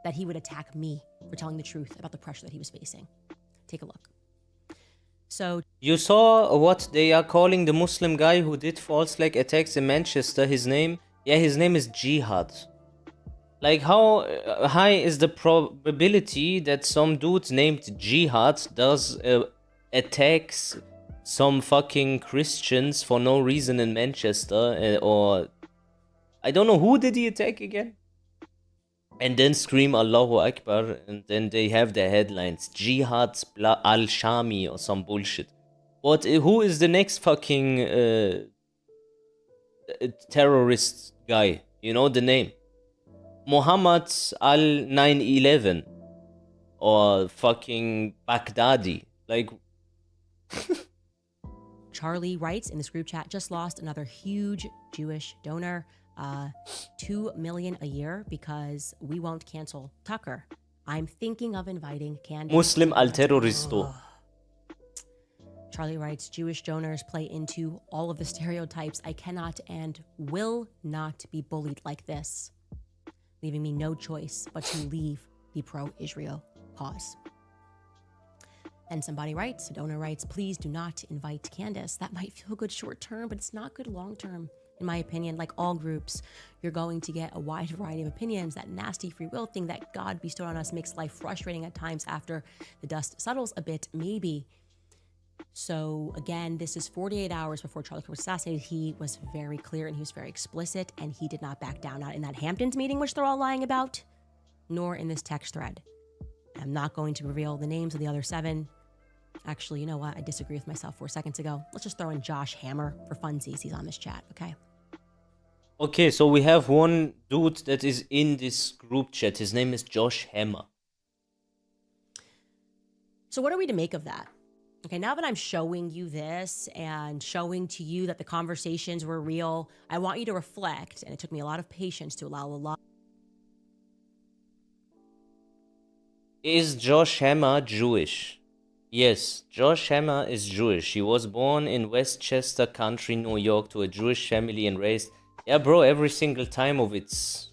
S5: that he would attack me for telling the truth about the pressure that he was facing. Take a look. So,
S1: you saw what they are calling the Muslim guy who did false flag attacks in Manchester, his name? Yeah, his name is Jihad. Like, how high is the probability that some dude named Jihad does attacks some fucking Christians for no reason in Manchester, or I don't know, who did he attack again? And then scream Allahu Akbar, and then they have their headlines, Jihad al-Shami or some bullshit. But who is the next fucking terrorist guy? You know the name? Muhammad al-911 or fucking Baghdadi. Like...
S5: Charlie writes in this group chat, just lost another huge Jewish donor, $2 million a year because we won't cancel Tucker. I'm thinking of inviting Candace.
S1: Muslim al-terroristo.
S5: Charlie writes, Jewish donors play into all of the stereotypes. I cannot and will not be bullied like this, leaving me no choice but to leave the pro-Israel cause. And somebody writes, a donor writes, please do not invite Candace. That might feel good short term, but it's not good long term. In my opinion, like all groups, you're going to get a wide variety of opinions. That nasty free will thing that God bestowed on us makes life frustrating at times after the dust settles a bit, maybe. So again, this is 48 hours before Charlie Kirk was assassinated. He was very clear and he was very explicit, and he did not back down, not in that Hamptons meeting, which they're all lying about, nor in this text thread. I'm not going to reveal the names of the other 7. Actually, you know what? I disagree with myself 4 seconds ago. Let's just throw in Josh Hammer for funsies. He's on this chat, okay?
S1: Okay, so we have one dude that is in this group chat. His name is Josh Hammer.
S5: So what are we to make of that? Okay, now that I'm showing you this and showing to you that the conversations were real, I want you to reflect, and it took me a lot of patience to allow a lot.
S1: Is Josh Hammer Jewish? Yes, Josh Hammer is Jewish. He was born in Westchester County, New York, to a Jewish family and raised... Yeah, bro, every single time of it's...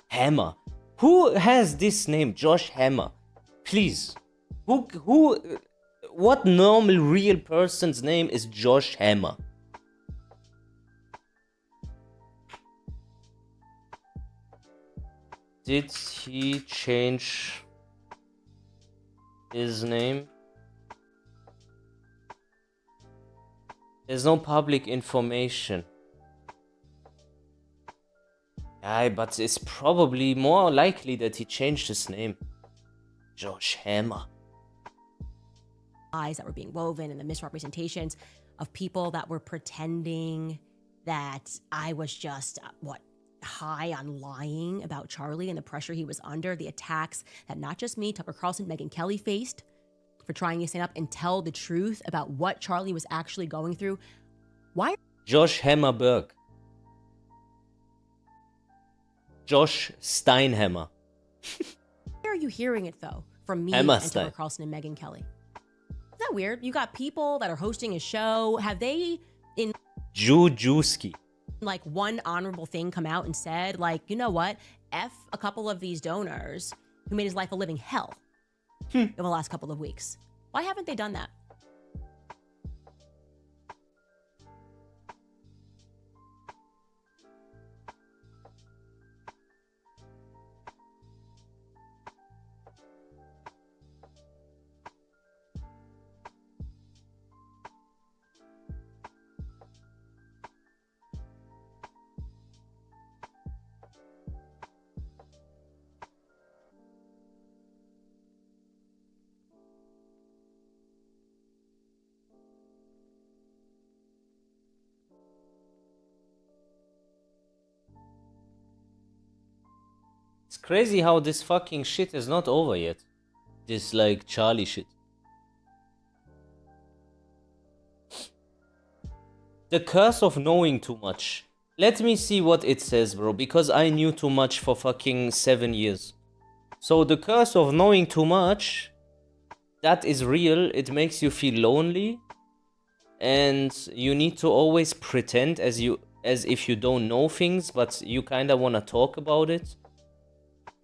S1: Hammer. Who has this name, Josh Hammer? Please. What normal real person's name is Josh Hammer? Did he change his name? There's no public information. Aye, but it's probably more likely that he changed his name. Josh Hammer.
S5: Lies that were being woven and the misrepresentations of people that were pretending that I was just, high on lying about Charlie and the pressure he was under, the attacks that not just me, Tucker Carlson, Megyn Kelly faced for trying to stand up and tell the truth about what Charlie was actually going through. Why
S1: Josh Hammerberg. Josh Steinhammer.
S5: are you hearing it, though, from me
S1: Hammerstein.
S5: and Tucker Carlson and Megyn Kelly? Isn't that weird? You got people that are hosting a show. Have they, in
S1: Jujewski.
S5: like one honorable thing, come out and said, like, you know what? F a couple of these donors who made his life a living hell over the last couple of weeks. Why haven't they done that?
S1: It's crazy how this fucking shit is not over yet. This, like, Charlie shit. The curse of knowing too much. Let me see what it says, bro, because I knew too much for fucking 7 years. So the curse of knowing too much, that is real. It makes you feel lonely. And you need to always pretend as if you don't know things, but you kinda wanna talk about it.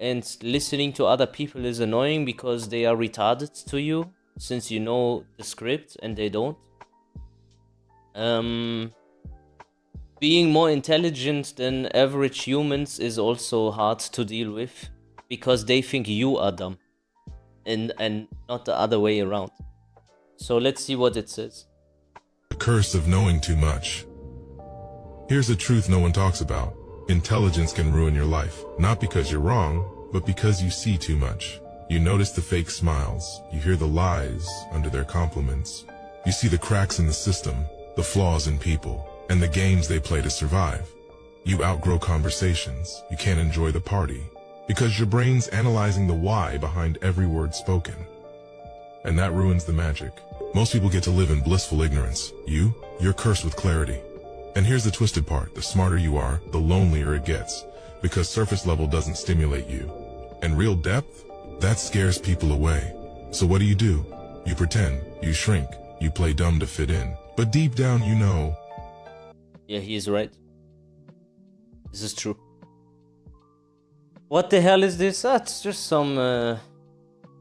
S1: And listening to other people is annoying because they are retarded to you, since you know the script and they don't. Being more intelligent than average humans is also hard to deal with, because they think you are dumb, and not the other way around. So let's see what it says.
S6: The curse of knowing too much. Here's a truth no one talks about. Intelligence can ruin your life, not because you're wrong, but because you see too much. You notice the fake smiles, you hear the lies under their compliments. You see the cracks in the system, the flaws in people, and the games they play to survive. You outgrow conversations, you can't enjoy the party, because your brain's analyzing the why behind every word spoken. And that ruins the magic. Most people get to live in blissful ignorance. You're cursed with clarity. And here's the twisted part. The smarter you are, the lonelier it gets, because surface level doesn't stimulate you. And real depth, that scares people away. So what do? You pretend, you shrink, you play dumb to fit in. But deep down you know.
S1: Yeah, he is right. This is true. What the hell is this? It's just some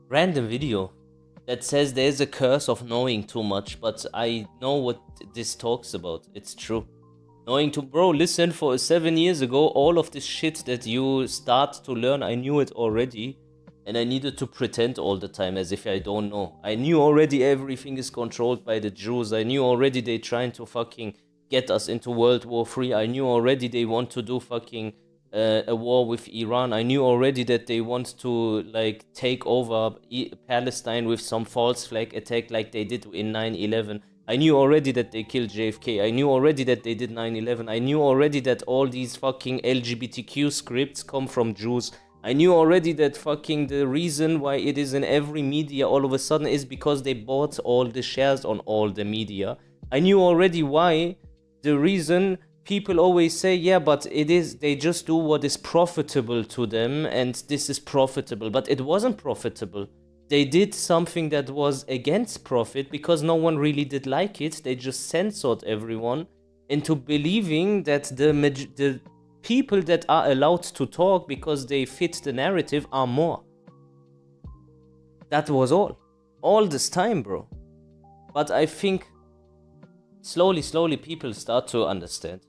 S1: random video that says there's a curse of knowing too much, but I know what this talks about. It's true. Knowing to, bro, listen, for 7 years ago, all of this shit that you start to learn, I knew it already. And I needed to pretend all the time as if I don't know. I knew already everything is controlled by the Jews. I knew already they trying to fucking get us into World War III. I knew already they want to do fucking a war with Iran. I knew already that they want to, like, take over Palestine with some false flag attack like they did in 9/11. I knew already that they killed JFK. I knew already that they did 9/11. I knew already that all these fucking LGBTQ scripts come from Jews. I knew already that fucking the reason why it is in every media all of a sudden is because they bought all the shares on all the media. I knew already why the reason people always say, yeah, but it is, they just do what is profitable to them and this is profitable. But it wasn't profitable. They did something that was against profit because no one really did like it. They just censored everyone into believing that the people that are allowed to talk because they fit the narrative are more. That was all this time, bro. But I think slowly people start to understand.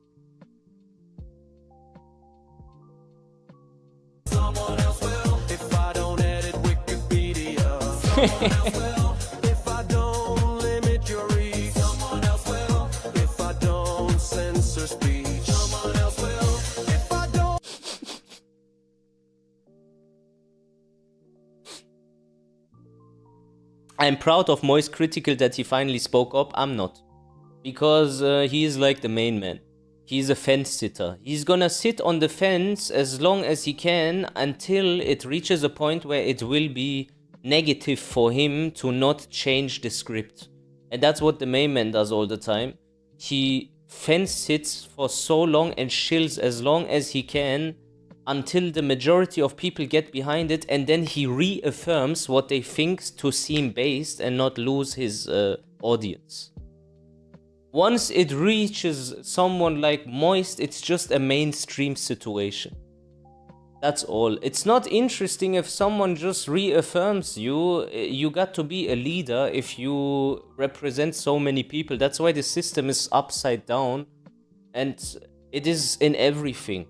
S2: Someone else will if I don't edit Wikipedia. Someone else will if I don't limit your reach. Someone else will if I don't censor speech. Someone else will if I don't.
S1: I'm proud of Moist Critical that he finally spoke up. I'm not. Because he is like the main man. He's a fence sitter. He's gonna sit on the fence as long as he can until it reaches a point where it will be negative for him to not change the script. And that's what the main man does all the time. He fence sits for so long and chills as long as he can until the majority of people get behind it, and then he reaffirms what they think to seem based and not lose his audience. Once it reaches someone like Moist, it's just a mainstream situation. That's all. It's not interesting if someone just reaffirms you. You got to be a leader if you represent so many people. That's why the system is upside down, and it is in everything.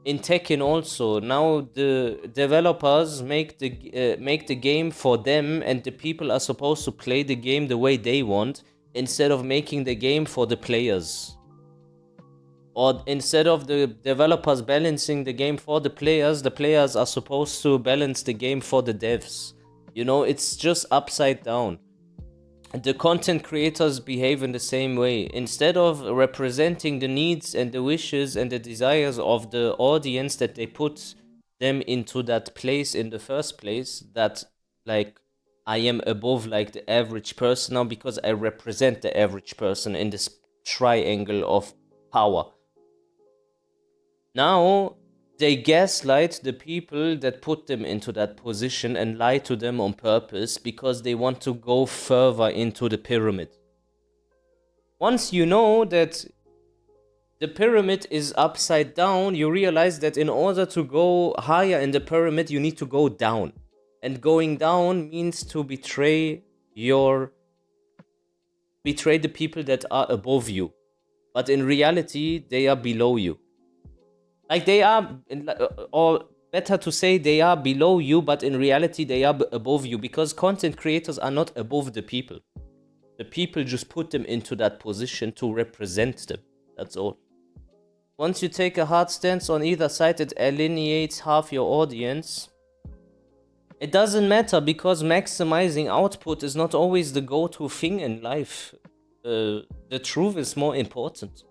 S1: In Tekken also, now the developers make the game for them, and the people are supposed to play the game the way they want, instead of making the game for the players. Or instead of the developers balancing the game for the players are supposed to balance the game for the devs. You know, it's just upside down. The content creators behave in the same way. Instead of representing the needs and the wishes and the desires of the audience, that they put them into that place in the first place, that like I am above like the average person now because I represent the average person in this triangle of power. Now they gaslight the people that put them into that position and lie to them on purpose because they want to go further into the pyramid. Once you know that the pyramid is upside down, you realize that in order to go higher in the pyramid, you need to go down. And going down means to betray the people that are above you. But in reality, they are below you. Like they are, or better to say, they are below you, but in reality, they are above you, because content creators are not above the people. The people just put them into that position to represent them. That's all. Once you take a hard stance on either side, it alienates half your audience. It doesn't matter, because maximizing output is not always the go-to thing in life. The truth is more important.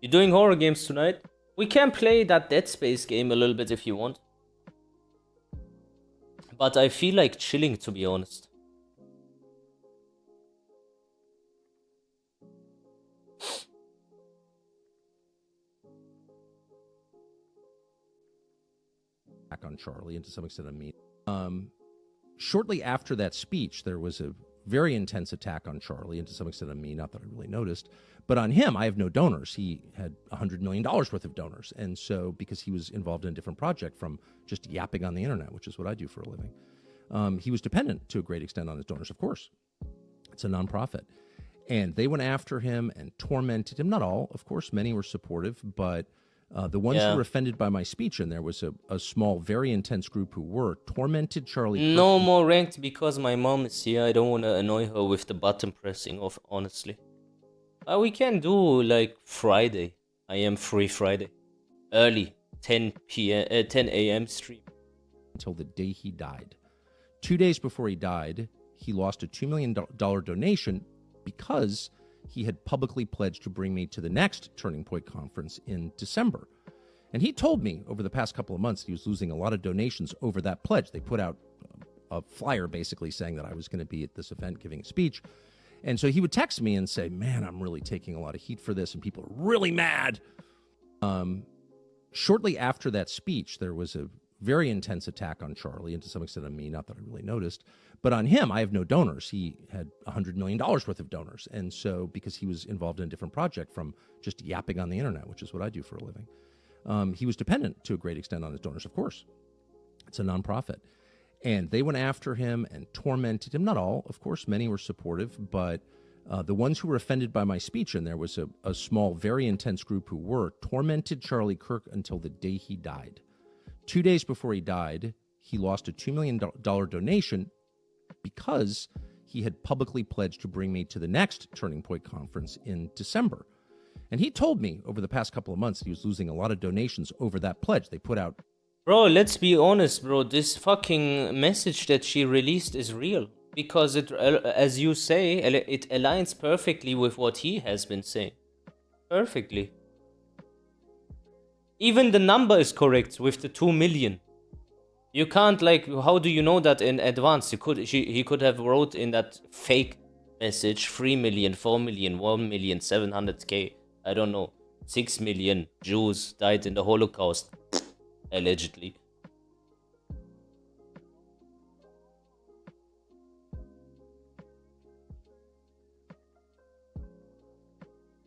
S1: You doing horror games tonight? We can play that Dead Space game a little bit if you want. But I feel like chilling, to be honest.
S7: On Charlie, and to some extent on me. Shortly after that speech, there was a very intense attack on Charlie, and to some extent on me, not that I really noticed. But on him, I have no donors. He had $100 million worth of donors. And so, because he was involved in a different project from just yapping on the internet, which is what I do for a living, he was dependent to a great extent on his donors, of course. It's a nonprofit. And they went after him and tormented him. Not all, of course, many were supportive, but the ones who were offended by my speech, and there was a small, very intense group who were, tormented Charlie.
S1: No more ranked because my mom is here. I don't want to annoy her with the button pressing, honestly. We can do like Friday. I am free Friday. Early, 10 a.m. stream.
S7: Until the day he died. 2 days before he died, he lost a $2 million donation because he had publicly pledged to bring me to the next Turning Point conference in December. And he told me over the past couple of months he was losing a lot of donations over that pledge. They put out a flyer basically saying that I was going to be at this event giving a speech. And so he would text me and say, man, I'm really taking a lot of heat for this, and people are really mad. Shortly after that speech, there was a very intense attack on Charlie, and to some extent on me, not that I really noticed. But on him, I have no donors. He had $100 million worth of donors. And so, because he was involved in a different project from just yapping on the internet, which is what I do for a living, he was dependent to a great extent on his donors, of course. It's a nonprofit. And they went after him and tormented him. Not all, of course, many were supportive, but the ones who were offended by my speech, and there was a small, very intense group who were, tormented Charlie Kirk until the day he died. 2 days before he died, he lost a $2 million donation because he had publicly pledged to bring me to the next Turning Point conference in December. And he told me over the past couple of months he was losing a lot of donations over that pledge. They put out...
S1: Bro, let's be honest, bro. This fucking message that she released is real. Because it, as you say, it aligns perfectly with what he has been saying. Perfectly. Even the number is correct with the 2 million. You can't, like, how do you know that in advance? He could have wrote in that fake message 3 million, 4 million, 1 million, 700k, I don't know, 6 million Jews died in the Holocaust, allegedly.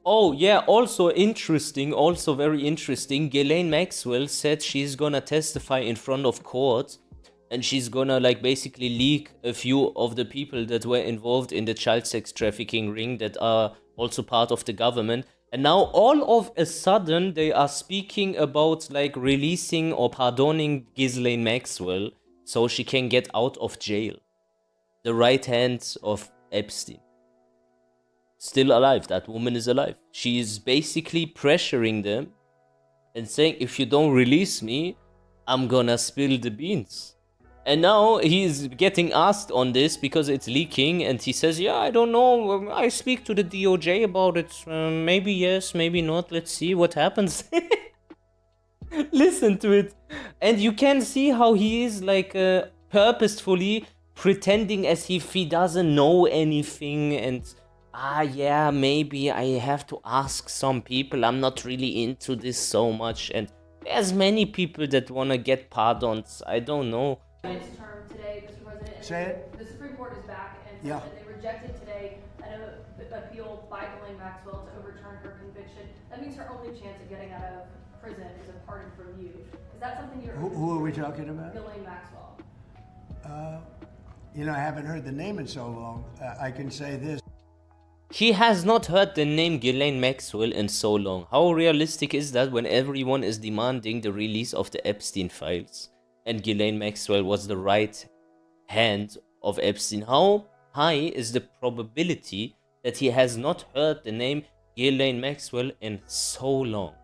S1: Oh yeah, also interesting, also very interesting, Ghislaine Maxwell said she's gonna testify in front of court, and she's gonna, like, basically leak a few of the people that were involved in the child sex trafficking ring that are also part of the government. And now all of a sudden they are speaking about, like, releasing or pardoning Ghislaine Maxwell so she can get out of jail. The right hand of Epstein. Still alive. That woman is alive. She is basically pressuring them and saying, if you don't release me, I'm gonna spill the beans. And now he's getting asked on this because it's leaking, and he says, yeah, I don't know, I speak to the DOJ about it, maybe yes, maybe not, let's see what happens. Listen to it. And you can see how he is, like, purposefully pretending as if he doesn't know anything, and yeah, maybe I have to ask some people, I'm not really into this so much, and there's many people that want to get pardons, I don't know.
S8: Its term today, Mr. President.
S9: Say it.
S8: The Supreme Court is back and said
S9: Yeah.
S8: that they rejected today an appeal by Ghislaine Maxwell to overturn her conviction. That means her only chance of getting out of prison is a pardon from you. Is that something you're...
S9: Who are we talking about?
S8: Ghislaine Maxwell.
S9: You know, I haven't heard the name in so long. I can say this.
S1: He has not heard the name Ghislaine Maxwell in so long. How realistic is that when everyone is demanding the release of the Epstein files? And Ghislaine Maxwell was the right hand of Epstein. How high is the probability that he has not heard the name Ghislaine Maxwell in so long?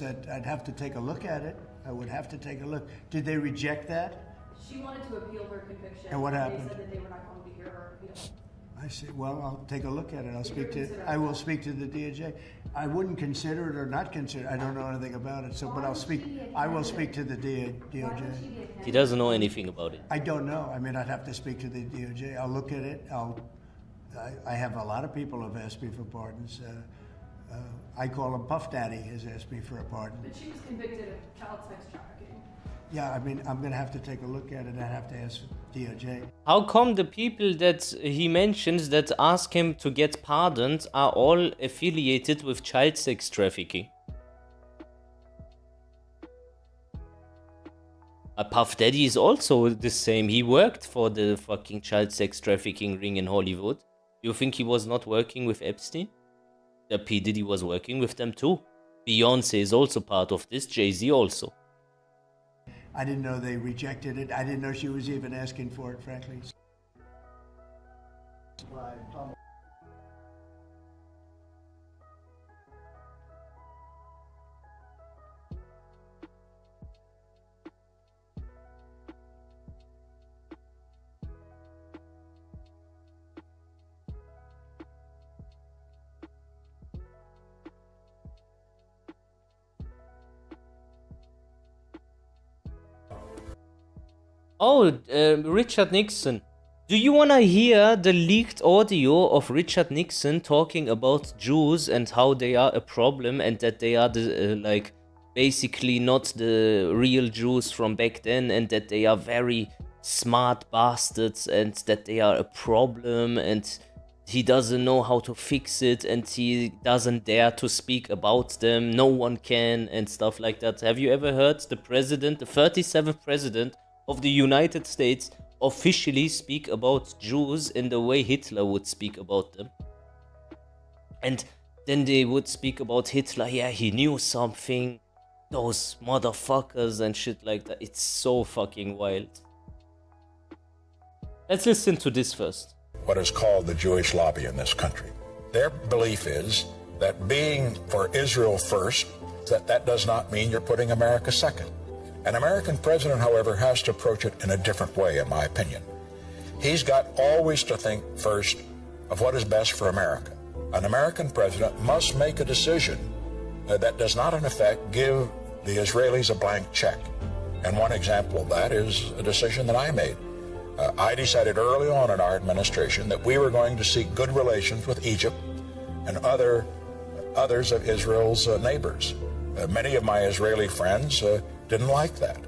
S9: That I'd have to take a look at it. I would have to take a look. Did they reject that?
S8: She wanted to appeal her conviction.
S9: And what happened?
S8: They said that they were not going to hear her appeal.
S9: I see. Well, I'll take a look at it. I will speak to the DOJ. I wouldn't consider it or not consider it. I don't know anything about it. So, but I will speak to the DOJ.
S1: He doesn't know anything about it.
S9: I don't know. I mean, I'd have to speak to the DOJ. I'll look at it. I have a lot of people who have asked me for pardons. I call him Puff Daddy has asked me for a pardon.
S8: But she was convicted of child sex trafficking.
S9: Yeah, I mean, I'm going to have to take a look at it. I have to ask DOJ.
S1: How come the people that he mentions that ask him to get pardoned are all affiliated with child sex trafficking? Puff Daddy is also the same. He worked for the fucking child sex trafficking ring in Hollywood. You think he was not working with Epstein? The P. Diddy was working with them too. Beyonce is also part of this. Jay-Z also.
S9: I didn't know they rejected it. I didn't know she was even asking for it, frankly.
S1: Oh, Richard Nixon. Do you want to hear the leaked audio of Richard Nixon talking about Jews and how they are a problem and that they are the like basically not the real Jews from back then, and that they are very smart bastards and that they are a problem, and he doesn't know how to fix it and he doesn't dare to speak about them, no one can, and stuff like that? Have you ever heard the president, the 37th president of the United States, officially speak about Jews in the way Hitler would speak about them? And then they would speak about Hitler, yeah, he knew something, those motherfuckers and shit like that. It's so fucking wild. Let's listen to this first.
S10: What is called the Jewish lobby in this country. Their belief is that being for Israel first, that does not mean you're putting America second. An American president, however, has to approach it in a different way, in my opinion. He's got always to think first of what is best for America. An American president must make a decision that does not, in effect, give the Israelis a blank check. And one example of that is a decision that I made. I decided early on in our administration that we were going to seek good relations with Egypt and others of Israel's neighbors. Many of my Israeli friends didn't like that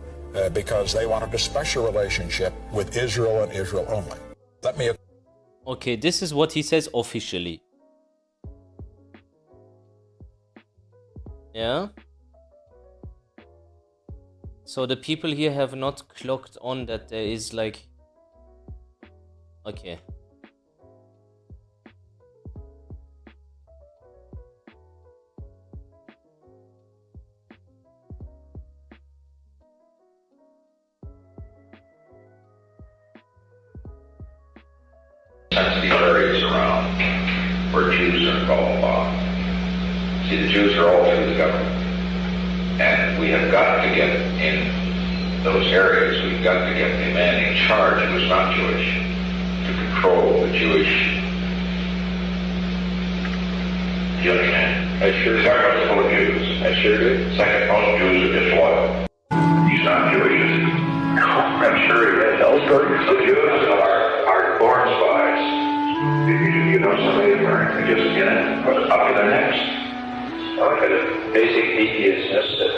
S10: because they wanted a special relationship with Israel and Israel only. Let me...
S1: Okay, this is what he says officially. Yeah. So the people here have not clocked on that there is like... Okay.
S11: That's the areas around where Jews are involved. See, the Jews are all through the government. And we have got to get in those areas, we've got to get the man in charge who is not Jewish to control the Jewish. Do you understand? I sure do. Second full of Jews. I sure do. Second, most Jews are disloyal. He's not Jewish, is he? I'm sure he is. Ellsberg. The Jews are born spies. You know somebody who are just in it, put it up to their necks. Look at it. Basic deviousness that,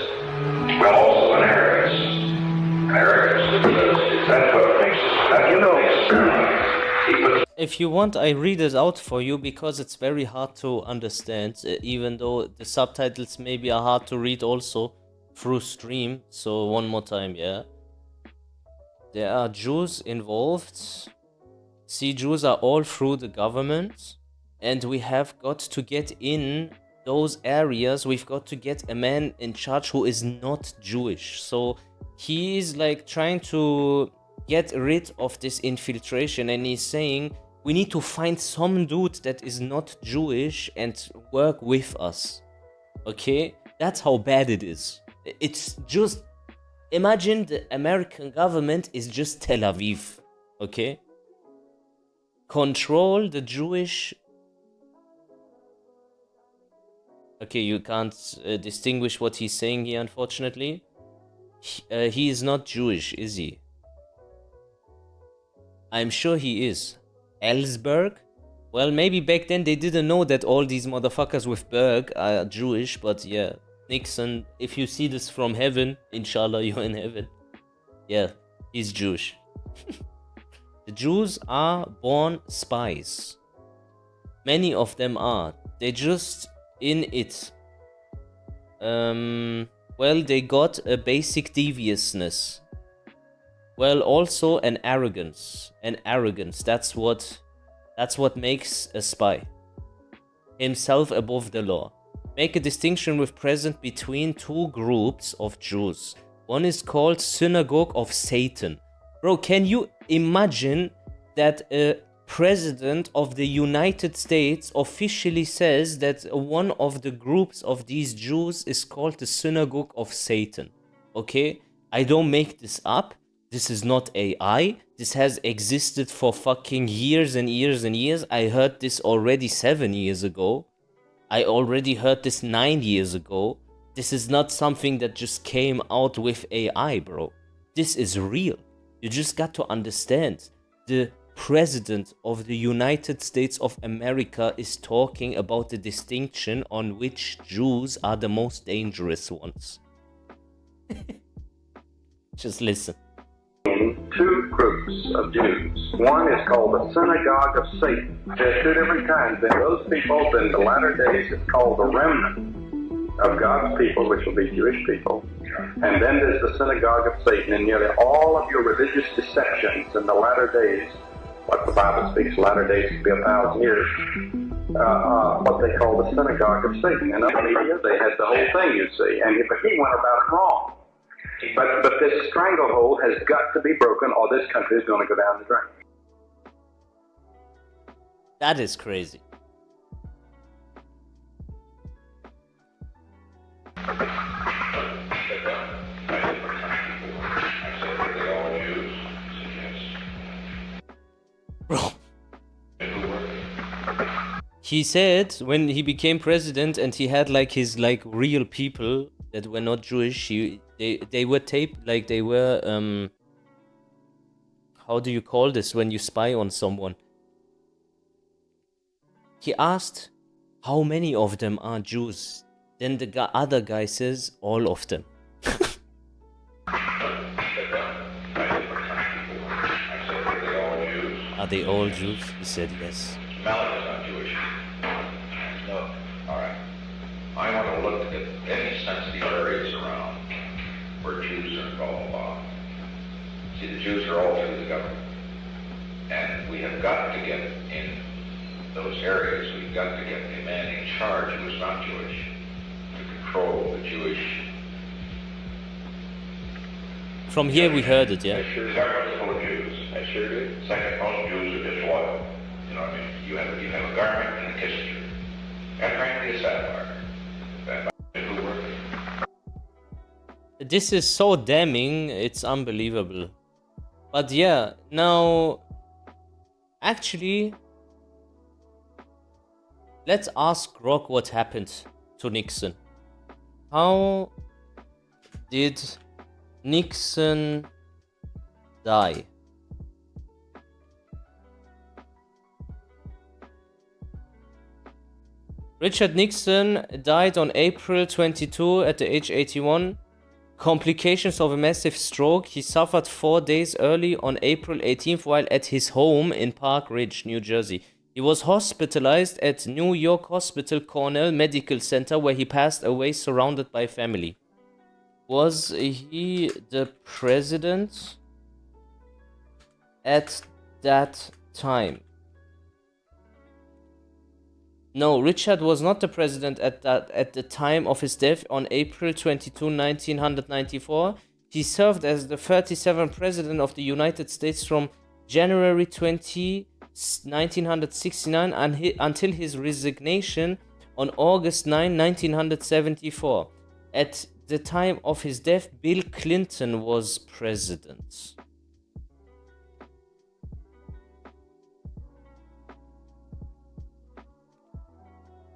S11: well, also an arrogance. That's what makes it. You know,
S1: if you want, I read it out for you because it's very hard to understand, even though the subtitles maybe are hard to read also through stream. So one more time, yeah. There are Jews involved. See, Jews are all through the government, and we have got to get in those areas. We've got to get a man in charge who is not Jewish. So he is like trying to get rid of this infiltration, and he's saying we need to find some dude that is not Jewish and work with us. Okay, that's how bad it is. It's just, imagine the American government is just Tel Aviv. Okay, control the Jewish. Okay, you can't distinguish what he's saying here, unfortunately. He is not Jewish, is he? I'm sure he is. Ellsberg? Well, maybe back then they didn't know that all these motherfuckers with Berg are Jewish, but yeah. Nixon, if you see this from heaven, inshallah you're in heaven. Yeah, he's Jewish. The Jews are born spies. Many of them are. They're just in it. Well, they got a basic deviousness. Well, also an arrogance. That's what makes a spy. Himself above the law. Make a distinction with present between two groups of Jews. One is called Synagogue of Satan. Bro, can you imagine that a president of the United States officially says that one of the groups of these Jews is called the Synagogue of Satan? Okay? I don't make this up. This is not AI. This has existed for fucking years and years and years. I heard this already 7 years ago. I already heard this 9 years ago. This is not something that just came out with AI, bro. This is real. You just got to understand. The President of the United States of America is talking about the distinction on which Jews are the most dangerous ones. Just listen.
S11: Two groups of Jews. One is called the Synagogue of Satan. There's two different kinds. And those people, in the latter days, it's called the remnant of God's people, which will be Jewish people. And then there's the Synagogue of Satan. And nearly all of your religious deceptions in the latter days, what the Bible speaks, latter days to be 1,000 years, what they call the Synagogue of Satan. And in the media, they had the whole thing, you see. But he went about it wrong. But this stranglehold has got to be broken, or this country is going to go down the drain.
S1: That is crazy. Bro. He said when he became president and he had like his like real people that were not Jewish. They were taped, like they were how do you call this when you spy on someone? He asked how many of them are Jews. Then the other guy says all of them. Are they all Jews? He said yes.
S12: Malik is not Jewish. No. All right. I want to look at any sensitive areas around where Jews are involved. See, the Jews are all through the government. And we have got to get in those areas, we've got to get the man in charge who is not Jewish to control the Jewish.
S1: From here we heard it, yeah.
S12: The government is full of Jews. I sure do. Second, most Jews are disloyal. You know what I mean? You have a garment and a kisser. And frankly, a sapphire.
S1: This is so damning, it's unbelievable. But yeah, now, actually, let's ask Grok what happened to Nixon. How did Nixon die? Richard Nixon died on April 22 at the age 81. Complications of a massive stroke. He suffered 4 days early on April 18th while at his home in Park Ridge, New Jersey. He was hospitalized at New York Hospital Cornell Medical Center where he passed away surrounded by family. Was he the president at that time? No, Richard was not the president at the time of his death on April 22, 1994. He served as the 37th president of the United States from January 20, 1969 until his resignation on August 9, 1974. At the time of his death, Bill Clinton was president.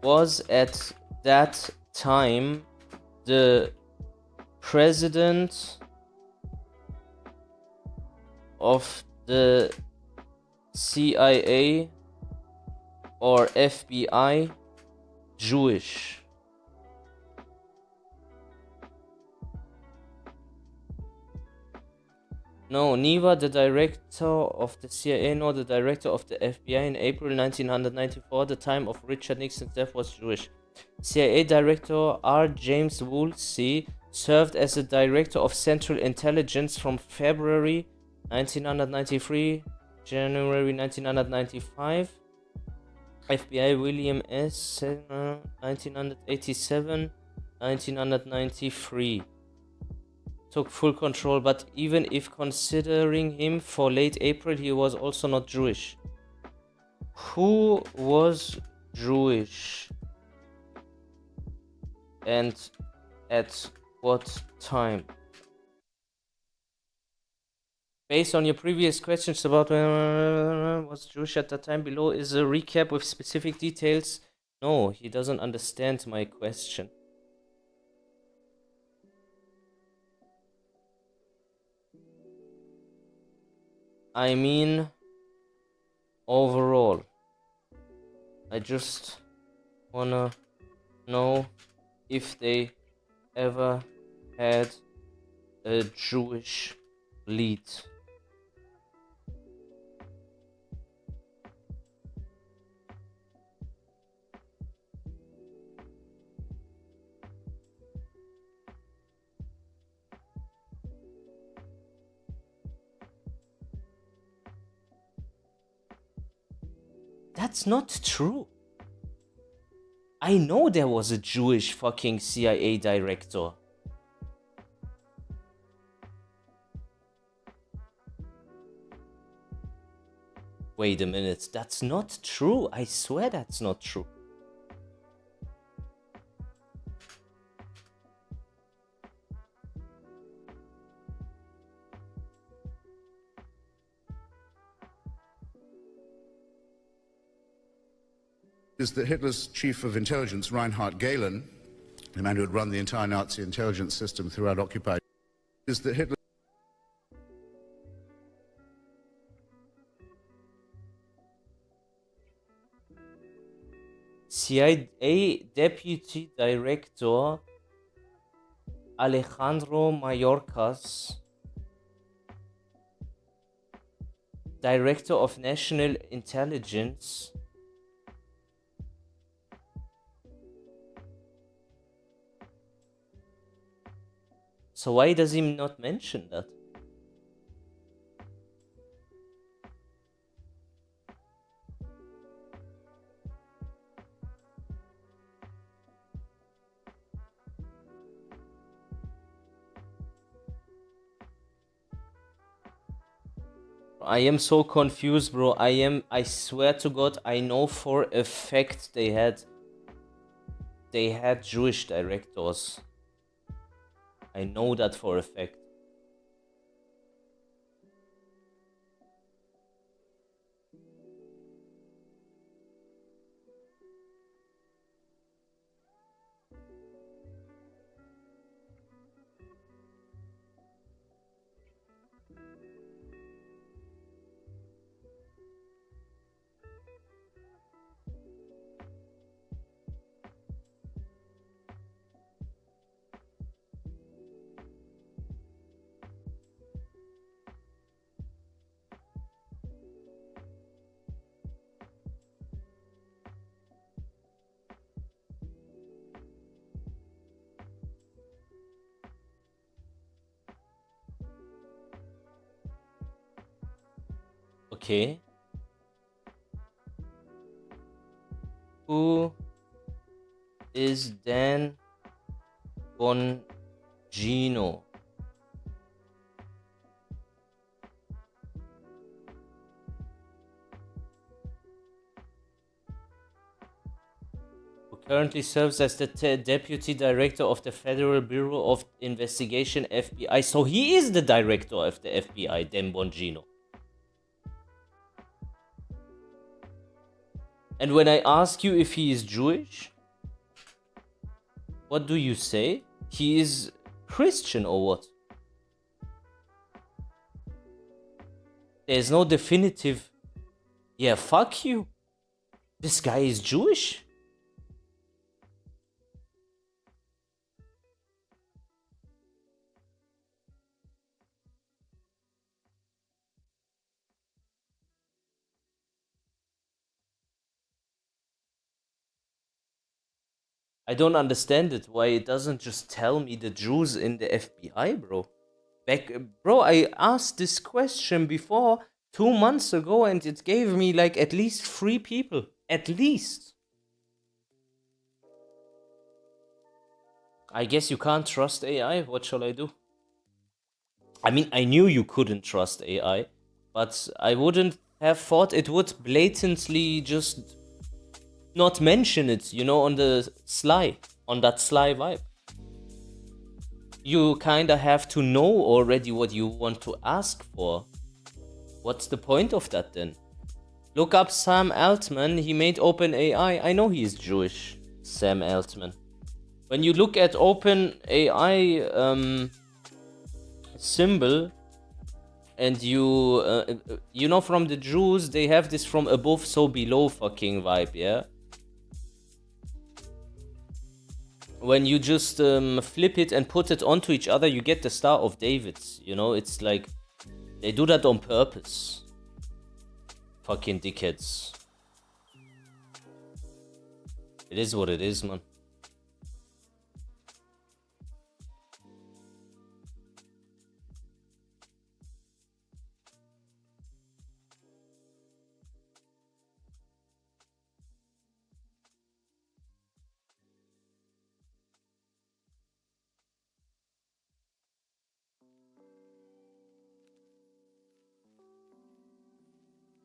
S1: Was at that time the president of the CIA or FBI Jewish? No, neither the director of the CIA nor the director of the FBI in April 1994, the time of Richard Nixon's death, was Jewish. CIA Director R. James Woolsey served as the Director of Central Intelligence from February 1993, January 1995. FBI William S. 1987, 1993. Took full control, but even if considering him for late April, he was also not Jewish. Who was Jewish? And at what time? Based on your previous questions about was Jewish at that time, below is a recap with specific details. No, he doesn't understand my question. I mean, overall, I just wanna know if they ever had a Jewish lead. That's not true. I know there was a Jewish fucking CIA director. Wait a minute, that's not true. I swear that's not true.
S13: Is that Hitler's chief of intelligence, Reinhard Gehlen, the man who had run the entire Nazi intelligence system throughout occupied, is that Hitler.
S1: CIA Deputy Director Alejandro Mayorkas, Director of National Intelligence, so why does he not mention that? I am so confused, bro. I swear to God, I know for a fact they had Jewish directors. I know that for a fact. Okay. Who is Dan Bongino? Who currently serves as the Deputy Director of the Federal Bureau of Investigation, FBI. So he is the director of the FBI, Dan Bongino. And when I ask you if he is Jewish, what do you say? He is Christian or what? There's no definitive. Yeah, fuck you. This guy is Jewish. I don't understand it. Why it doesn't just tell me the Jews in the FBI, bro. Bro, I asked this question before 2 months ago and it gave me like at least 3 people. At least. I guess you can't trust AI. What shall I do? I mean, I knew you couldn't trust AI, but I wouldn't have thought it would blatantly just not mention it, you know, on the sly, on that sly vibe. You kinda have to know already what you want to ask for. What's the point of that then? Look up Sam Altman, he made OpenAI. I know he is Jewish, Sam Altman. When you look at OpenAI symbol, and you know, from the Jews, they have this from above so below fucking vibe, yeah? When you just flip it and put it onto each other, you get the Star of David. You know, it's like they do that on purpose. Fucking dickheads. It is what it is, man.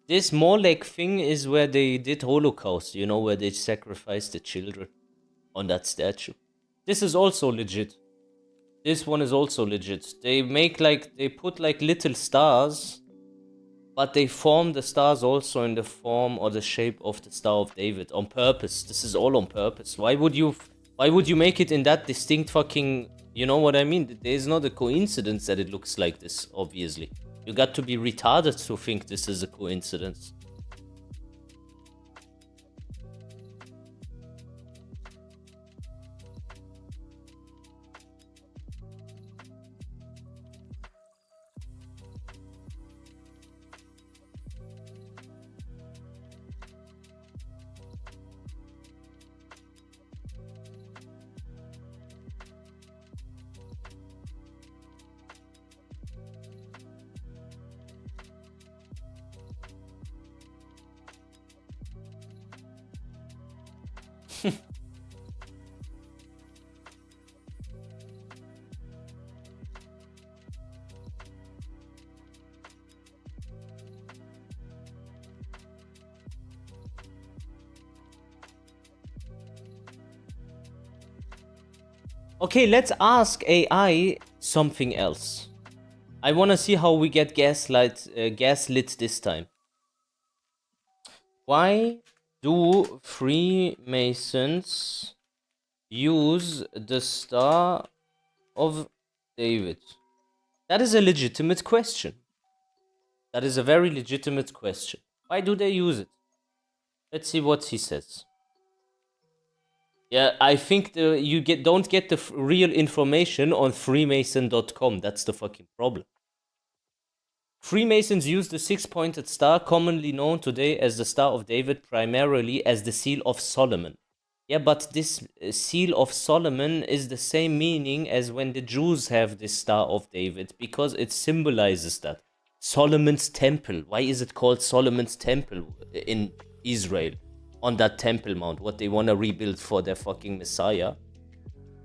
S1: This Molech thing is where they did Holocaust, you know, where they sacrificed the children on that statue. This is also legit. This one is also legit. They make like, they put like little stars, but they form the stars also in the form or the shape of the Star of David on purpose. This is all on purpose. Why Why would you make it in that distinct fucking... You know what I mean? There's not a coincidence that it looks like this, obviously. You got to be retarded to think this is a coincidence. Okay, let's ask AI something else. I want to see how we get gaslit this time. Why do Freemasons use the Star of David? That is a legitimate question. That is a very legitimate question. Why do they use it? Let's see what he says. Yeah, I think you don't get the real information on Freemason.com. That's the fucking problem. Freemasons use the six-pointed star, commonly known today as the Star of David, primarily as the Seal of Solomon. Yeah, but this Seal of Solomon is the same meaning as when the Jews have this Star of David, because it symbolizes that. Solomon's Temple. Why is it called Solomon's Temple in Israel? On that Temple Mount, what they want to rebuild for their fucking Messiah.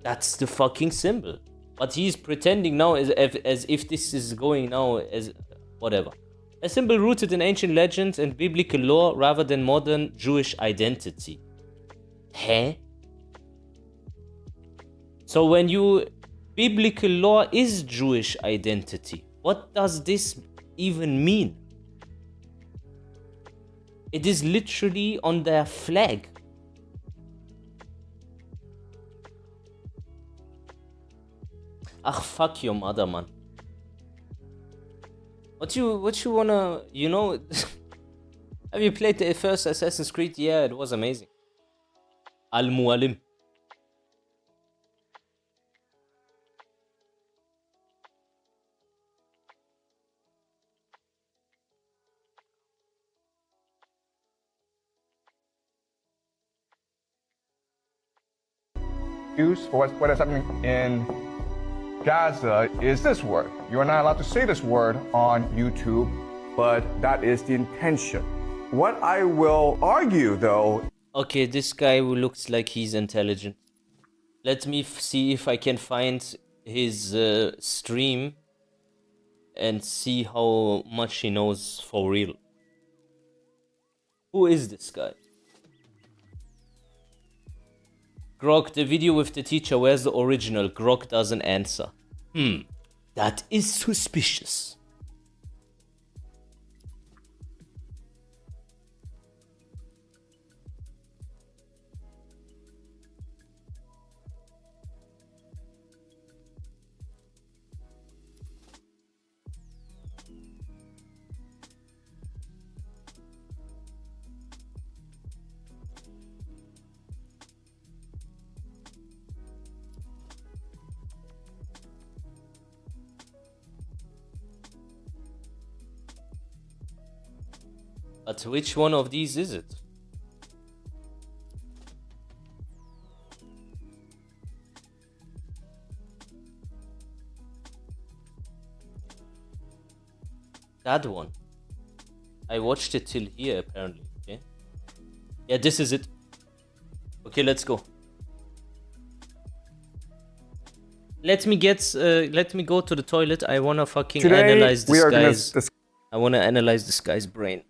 S1: That's the fucking symbol. But he's pretending now as if this is going now as whatever. A symbol rooted in ancient legends and biblical lore rather than modern Jewish identity. Huh? So when biblical lore is Jewish identity, what does this even mean? It is literally on their flag. Ach, fuck your mother, man. What you wanna, you know... Have you played the first Assassin's Creed? Yeah, it was amazing. Al-Mualim.
S14: Use for what is happening in Gaza is this word. You are not allowed to say this word on YouTube, but that is the intention. What I will argue, though...
S1: Okay, this guy who looks like he's intelligent. Let me see if I can find his stream and see how much he knows for real. Who is this guy? Grok, the video with the teacher, where's the original? Grok doesn't answer. That is suspicious. But which one of these is it? That one. I watched it till here, apparently. Okay. Yeah, this is it. Okay, let's go. Let me go to the toilet. I wanna fucking analyze this guy's... I wanna analyze this guy's brain.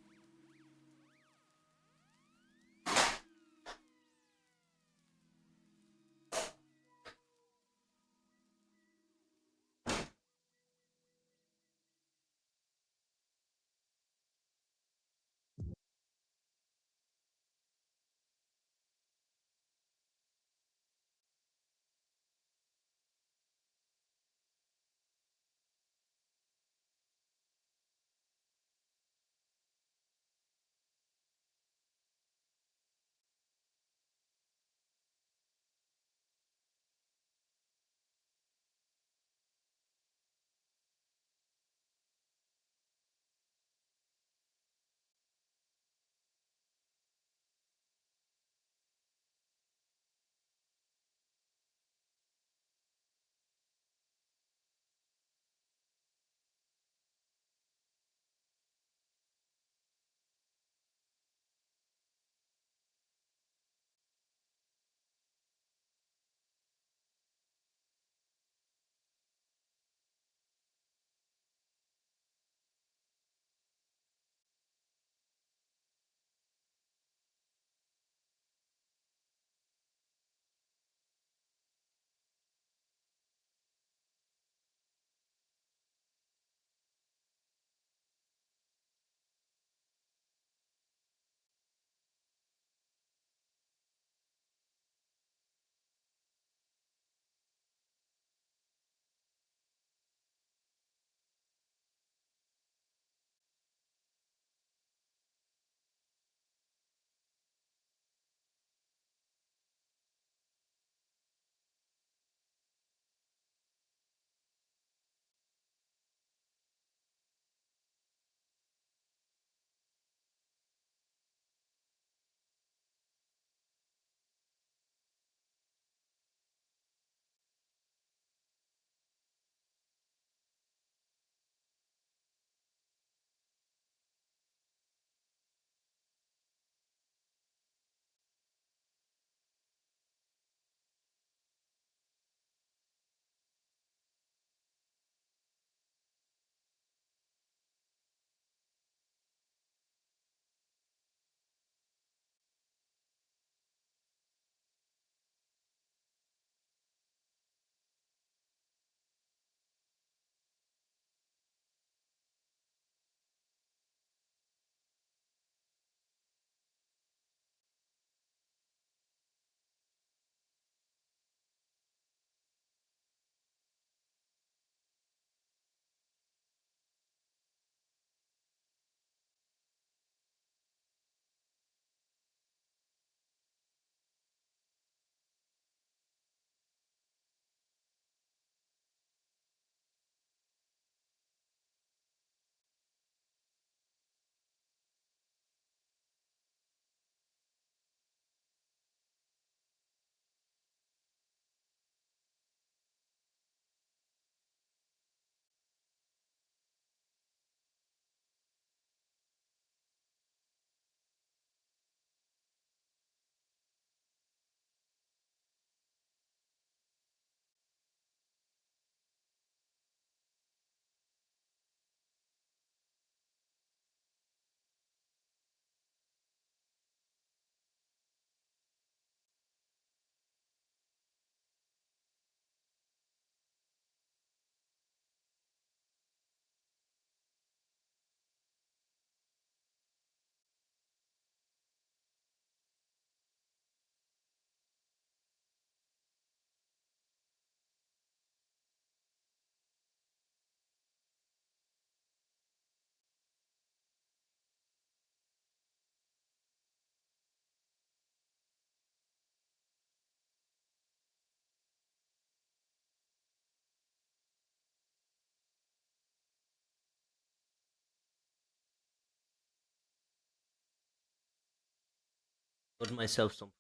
S1: Got myself some.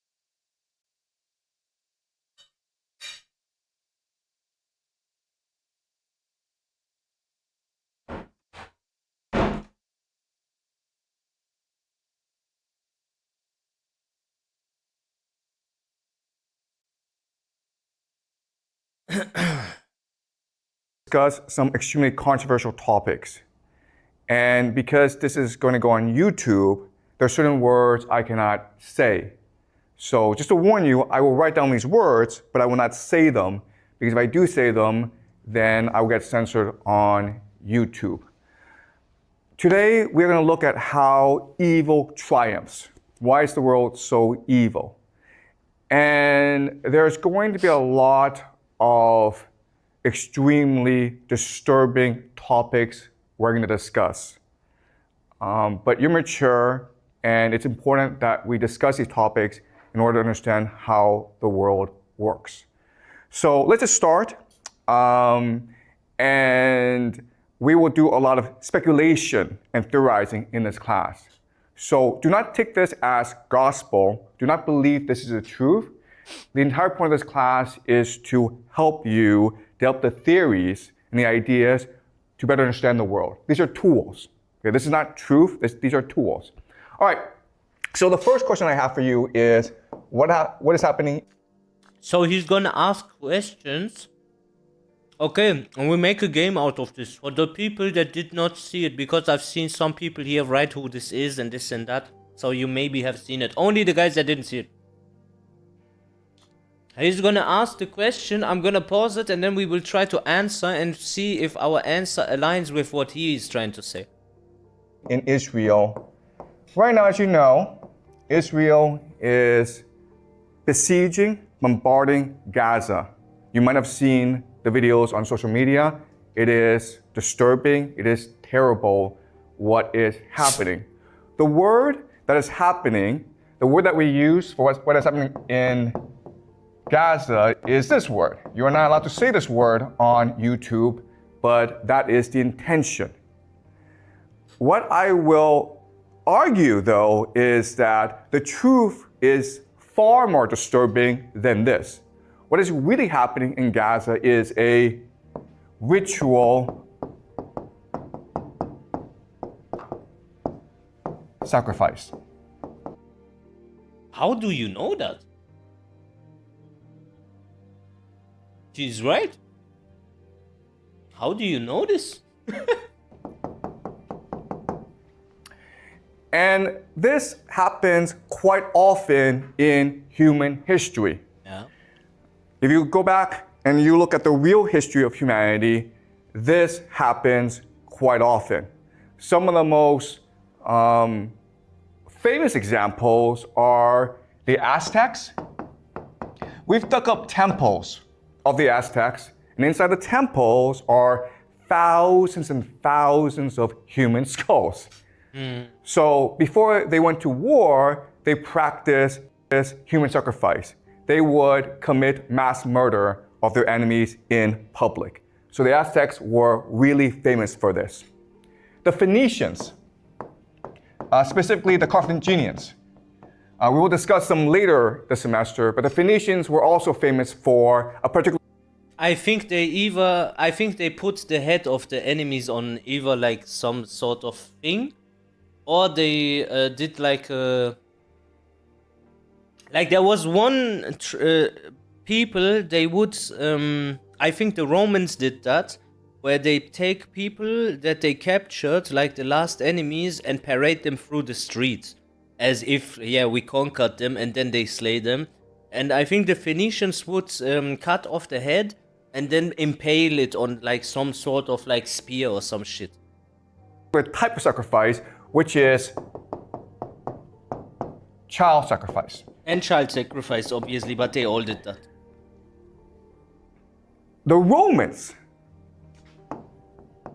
S14: Discuss some extremely controversial topics. And because this is going to go on YouTube, there are certain words I cannot say. So just to warn you, I will write down these words, but I will not say them, because if I do say them, then I will get censored on YouTube. Today, we're going to look at how evil triumphs. Why is the world so evil? And there's going to be a lot of extremely disturbing topics we're going to discuss. But you're mature, and it's important that we discuss these topics in order to understand how the world works. So let's just start. And we will do a lot of speculation and theorizing in this class. So do not take this as gospel. Do not believe this is the truth. The entire point of this class is to help you develop the theories and the ideas to better understand the world. These are tools. Okay, this is not truth. These are tools. All right. So the first question I have for you is, what is happening?
S1: So he's gonna ask questions. Okay, and we make a game out of this. For the people that did not see it, because I've seen some people here write who this is and this and that. So you maybe have seen it. Only the guys that didn't see it. He's gonna ask the question, I'm gonna pause it, and then we will try to answer and see if our answer aligns with what he is trying to say.
S14: In Israel. Right now, as you know, Israel is besieging, bombarding Gaza. You might have seen the videos on social media. It is disturbing, it is terrible what is happening. The word that is happening, the word that we use for what is happening in Gaza is this word. You are not allowed to say this word on YouTube, but that is the intention. What I will argue, though, is that the truth is far more disturbing than this. What is really happening in Gaza is a ritual sacrifice.
S1: How do you know that? She's right. How do you know this?
S14: And this happens quite often in human history.
S1: Yeah.
S14: If you go back and you look at the real history of humanity, this happens quite often. Some of the most famous examples are the Aztecs. We've dug up temples of the Aztecs, and inside the temples are thousands and thousands of human skulls. So before they went to war, they practiced this human sacrifice. They would commit mass murder of their enemies in public. So the Aztecs were really famous for this. The Phoenicians, specifically the Carthaginians, we will discuss them later this semester, but the Phoenicians were also famous for a particular...
S1: I think they put the head of the enemies on either like some sort of thing, or they did like there was one people they would I think the Romans did that, where they take people that they captured, like the last enemies, and parade them through the streets as if we conquered them, and then they slay them. And I think the Phoenicians would cut off the head and then impale it on like some sort of like spear or some shit.
S14: Type of sacrifice, which is child sacrifice.
S1: And child sacrifice, obviously, but they all did that.
S14: The Romans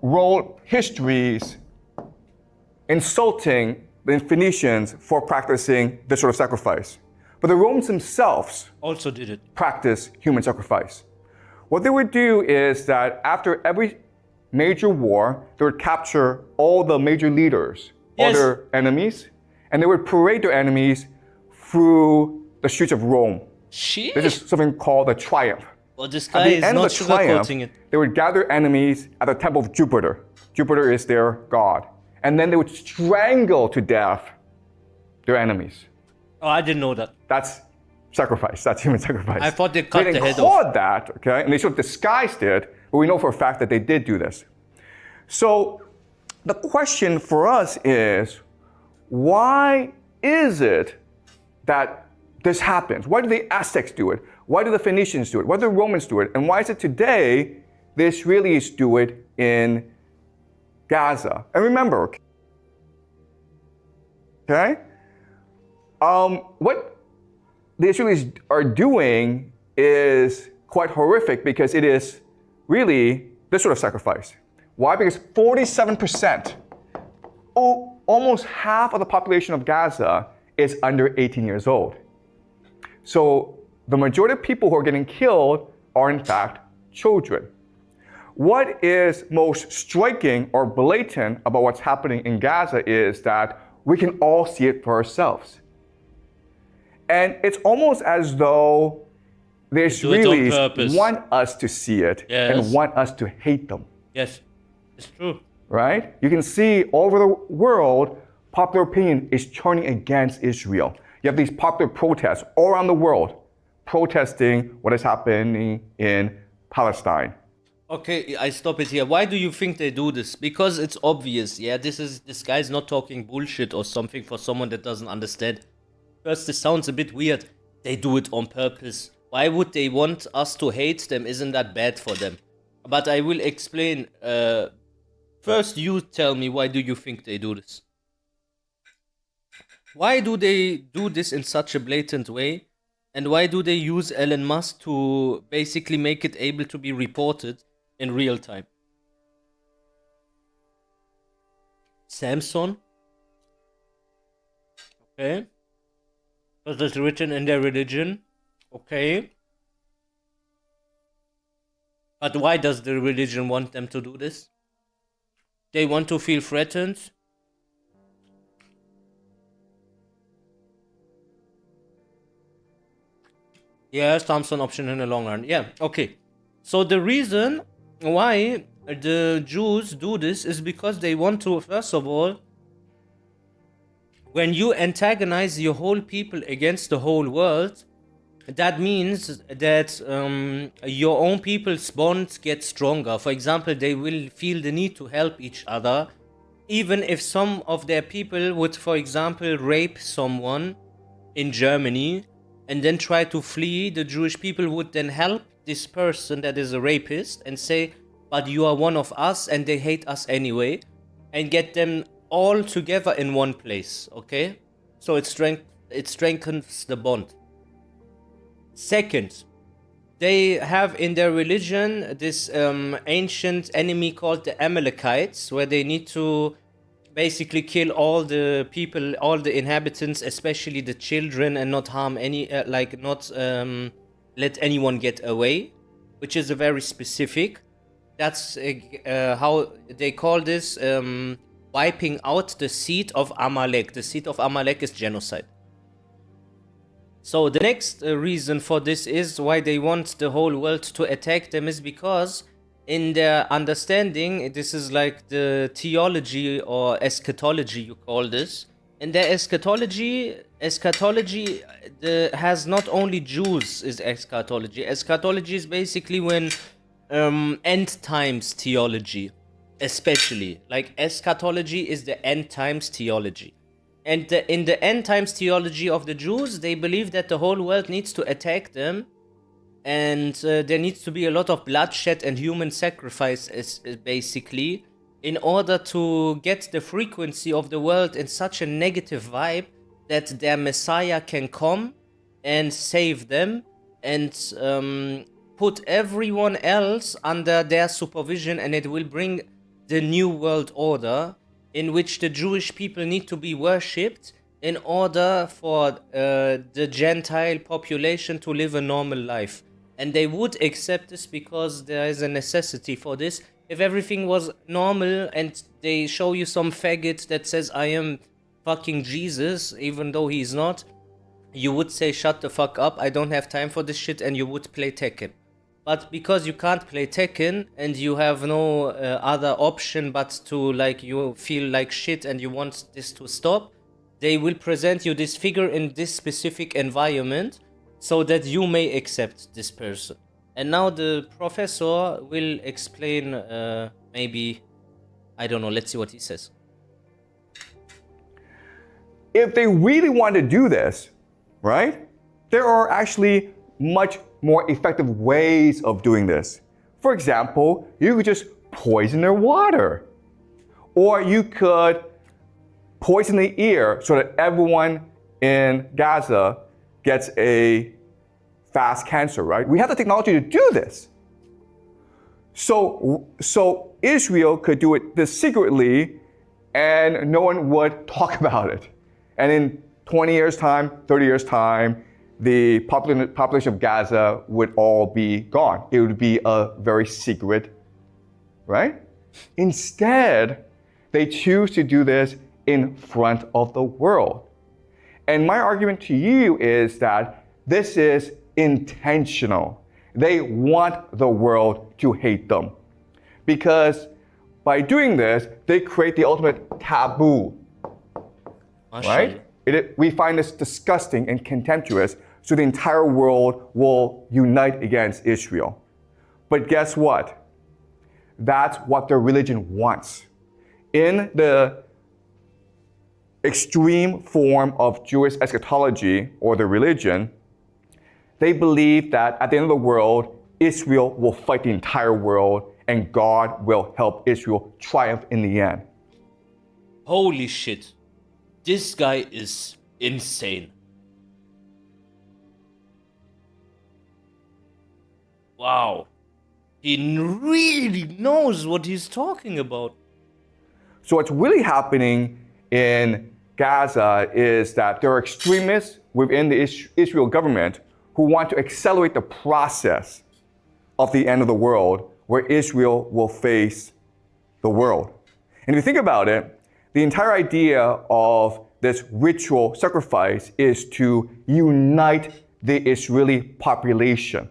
S14: wrote histories insulting the Phoenicians for practicing this sort of sacrifice. But the Romans themselves
S1: also did it.
S14: Practice human sacrifice. What they would do is that after every major war, they would capture all the major leaders, all their enemies, and they would parade their enemies through the streets of Rome.
S1: Sheesh.
S14: This is something called the triumph.
S1: Well, this
S14: At
S1: guy
S14: the
S1: is
S14: end
S1: not
S14: of the triumph,
S1: sugarcoating it.
S14: they would gather enemies at the temple of Jupiter. Jupiter is their god. And then they would strangle to death their enemies.
S1: Oh, I didn't know that.
S14: That's sacrifice. That's human sacrifice.
S1: I thought they cut
S14: They
S1: the
S14: didn't
S1: head
S14: call
S1: off.
S14: it that, okay? And they sort of disguised it, but we know for a fact that they did do this. So the question for us is, why is it that this happens? Why do the Aztecs do it? Why do the Phoenicians do it? Why do the Romans do it? And why is it today the Israelis do it in Gaza? And remember, okay? What the Israelis are doing is quite horrific because it is really this sort of sacrifice. Why? Because 47%, almost half of the population of Gaza is under 18 years old. So the majority of people who are getting killed are in fact children. What is most striking or blatant about what's happening in Gaza is that we can all see it for ourselves. And it's almost as though the Israelis want us to see it and want us to hate them.
S1: Yes, it's true.
S14: Right? You can see all over the world, popular opinion is turning against Israel. You have these popular protests all around the world protesting what is happening in Palestine.
S1: Okay, I stop it here. Why do you think they do this? Because it's obvious, yeah? This guy's not talking bullshit or something for someone that doesn't understand. First, this sounds a bit weird. They do it on purpose. Why would they want us to hate them? Isn't that bad for them? But I will explain. First, you tell me, why do you think they do this? Why do they do this in such a blatant way? And why do they use Elon Musk to basically make it able to be reported in real time? Samson? Okay. Because it's written in their religion. Okay. But why does the religion want them to do this? They want to feel threatened. Yeah, Samson option in the long run. Yeah, okay. So the reason why the Jews do this is because they want to, first of all, when you antagonize your whole people against the whole world, that means that your own people's bonds get stronger. For example, they will feel the need to help each other, even if some of their people would, for example, rape someone in Germany and then try to flee. The Jewish people would then help this person that is a rapist and say, but you are one of us and they hate us anyway, and get them all together in one place, okay? So it strengthens the bond. Second, they have in their religion this ancient enemy called the Amalekites, where they need to basically kill all the people, all the inhabitants, especially the children, and not harm any, not let anyone get away, which is a very specific. That's how they call this wiping out the seed of Amalek. The seed of Amalek is genocide. So the next reason for this is why they want the whole world to attack them is because in their understanding, this is like the theology or eschatology, you call this. In their eschatology has not only Jews is eschatology. Eschatology is basically when end times theology, especially. Like eschatology is the end times theology. And in the end times theology of the Jews, they believe that the whole world needs to attack them, and there needs to be a lot of bloodshed and human sacrifice, basically, in order to get the frequency of the world in such a negative vibe that their Messiah can come and save them and put everyone else under their supervision, and it will bring the new world order, in which the Jewish people need to be worshipped in order for the Gentile population to live a normal life. And they would accept this because there is a necessity for this. If everything was normal and they show you some faggot that says, I am fucking Jesus, even though he's not, you would say, shut the fuck up, I don't have time for this shit, and you would play Tekken. But because you can't play Tekken and you have no other option but to, like, you feel like shit and you want this to stop, they will present you this figure in this specific environment so that you may accept this person. And now the professor will explain, maybe, I don't know, let's see what he says.
S14: If they really want to do this, right, there are actually much more effective ways of doing this. For example, you could just poison their water. Or you could poison the air so that everyone in Gaza gets a fast cancer, right? We have the technology to do this. So Israel could do it this secretly and no one would talk about it. And in 20 years' time, 30 years' time, the population of Gaza would all be gone. It would be a very secret, right? Instead, they choose to do this in front of the world. And my argument to you is that this is intentional. They want the world to hate them. Because by doing this, they create the ultimate taboo, right? We find this disgusting and contemptuous, so the entire world will unite against Israel. But guess what? That's what their religion wants. In the extreme form of Jewish eschatology, or the religion, they believe that at the end of the world, Israel will fight the entire world and God will help Israel triumph in the end.
S1: Holy shit. This guy is insane. Wow. He really knows what he's talking about.
S14: So what's really happening in Gaza is that there are extremists within the Israel government who want to accelerate the process of the end of the world, where Israel will face the world. And if you think about it, the entire idea of this ritual sacrifice is to unite the Israeli population.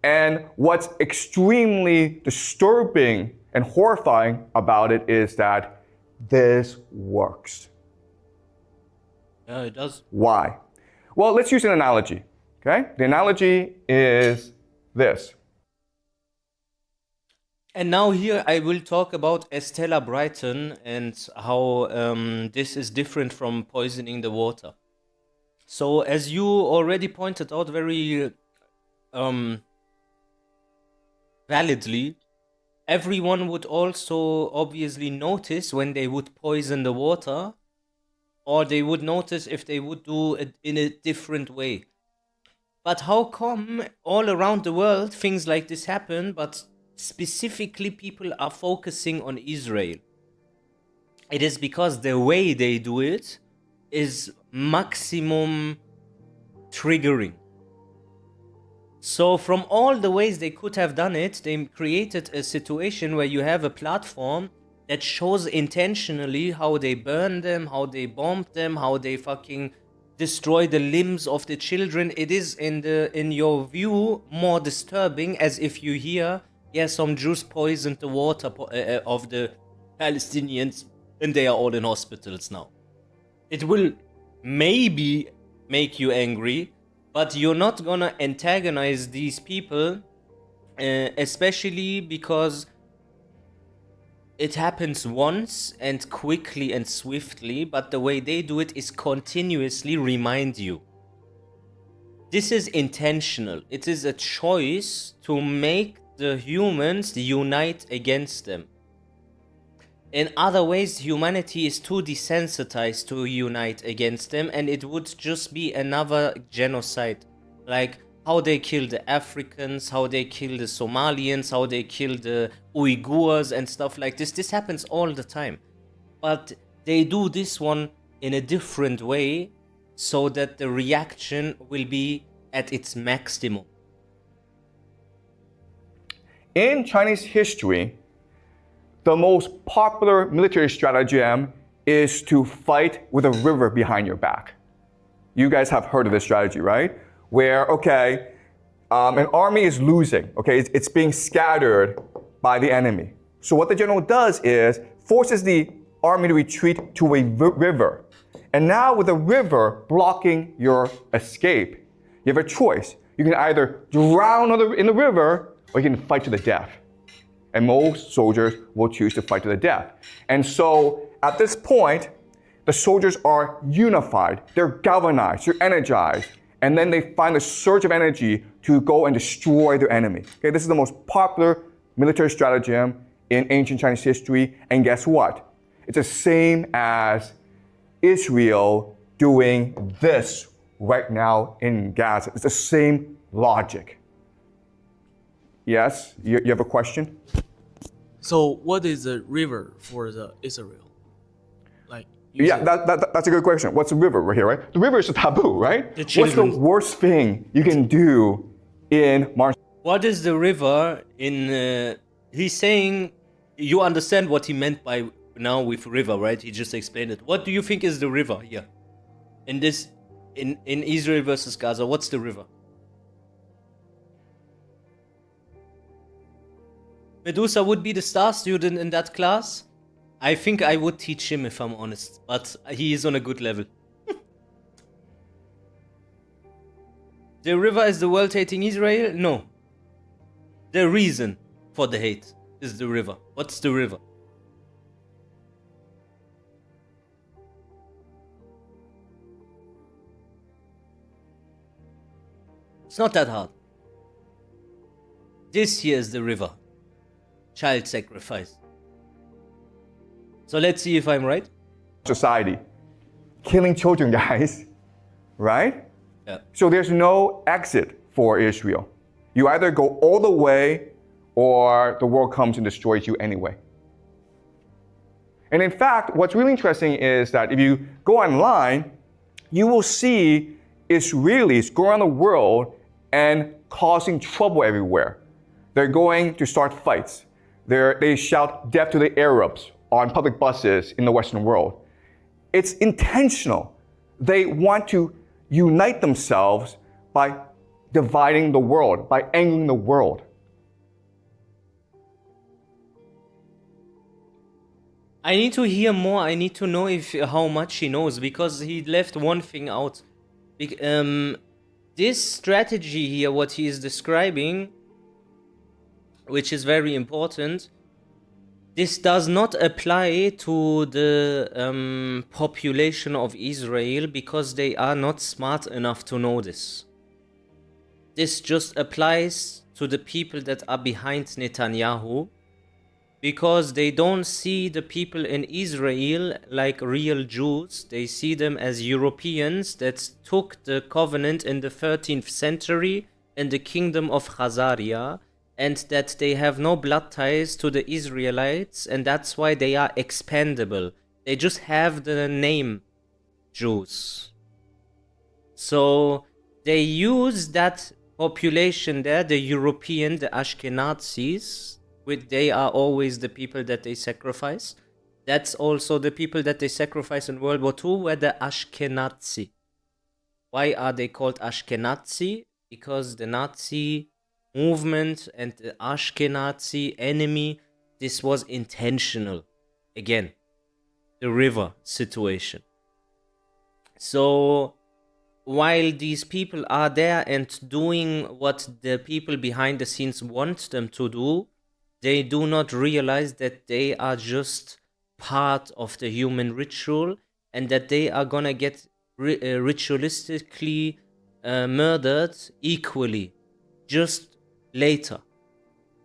S14: And what's extremely disturbing and horrifying about it is that this works.
S1: Yeah, it does.
S14: Why? Well, let's use an analogy, okay? The analogy is this.
S1: And now here I will talk about Estella Brighton and how this is different from poisoning the water. So as you already pointed out very validly, everyone would also obviously notice when they would poison the water, or they would notice if they would do it in a different way. But how come all around the world things like this happen, but specifically people are focusing on Israel? It is because the way they do it is maximum triggering. So from all the ways they could have done it, they created a situation where you have a platform that shows intentionally how they burn them, how they bombed them, how they fucking destroy the limbs of the children. It is in your view more disturbing, as if you hear, yeah, some Jews poisoned the water of the Palestinians and they are all in hospitals now. It will maybe make you angry, but you're not gonna antagonize these people, especially because it happens once and quickly and swiftly, but the way they do it is continuously remind you. This is intentional. It is a choice to make the humans unite against them. In other ways, humanity is too desensitized to unite against them, and it would just be another genocide. Like how they kill the Africans, how they kill the Somalians, how they kill the Uyghurs and stuff like this. This happens all the time. But they do this one in a different way so that the reaction will be at its maximum.
S14: In Chinese history, the most popular military stratagem is to fight with a river behind your back. You guys have heard of this strategy, right? Where, okay, an army is losing, okay? It's being scattered by the enemy. So what the general does is forces the army to retreat to a river. And now with the river blocking your escape, you have a choice. You can either drown in the river or you can fight to the death. And most soldiers will choose to fight to the death. And so at this point, the soldiers are unified, they're galvanized, they're energized, and then they find a surge of energy to go and destroy their enemy. Okay, this is the most popular military stratagem in ancient Chinese history, and guess what? It's the same as Israel doing this right now in Gaza. It's the same logic. Yes, you have a question?
S15: So what is the river for the Israel? Like,
S14: yeah, that's a good question. What's a river right here, right? The river is a taboo, right? What's the worst thing you can do in martial?
S1: What is the river in... he's saying... You understand what he meant by now with river, right? He just explained it. What do you think is the river here? In this... In Israel versus Gaza, what's the river? Medusa would be the star student in that class. I think I would teach him if I'm honest, but he is on a good level. The river is the world hating Israel? No. The reason for the hate is the river. What's the river? It's not that hard. This here is the river. Child sacrifice. So let's see if I'm right.
S14: Society. Killing children, guys. Right?
S1: Yeah.
S14: So there's no exit for Israel. You either go all the way or the world comes and destroys you anyway. And in fact, what's really interesting is that if you go online, you will see Israelis go around the world and causing trouble everywhere. They're going to start fights. They shout death to the Arabs on public buses in the Western world. It's intentional. They want to unite themselves by dividing the world, by angering the world.
S1: I need to hear more. I need to know how much he knows, because he left one thing out. This strategy here, what he is describing, which is very important, this does not apply to the population of Israel, because they are not smart enough to know this. This just applies to the people that are behind Netanyahu, because they don't see the people in Israel like real Jews. They see them as Europeans that took the covenant in the 13th century in the kingdom of Khazaria, and that they have no blood ties to the Israelites, and that's why they are expendable. They just have the name Jews. So they use that population there, the European, the Ashkenazis, they are always the people that they sacrifice. That's also the people that they sacrifice in World War II, were the Ashkenazi. Why are they called Ashkenazi? Because the Nazi movement and the Ashkenazi enemy, this was intentional. Again, the river situation. So while these people are there and doing what the people behind the scenes want them to do, they do not realize that they are just part of the human ritual, and that they are gonna get ritualistically murdered equally, just later.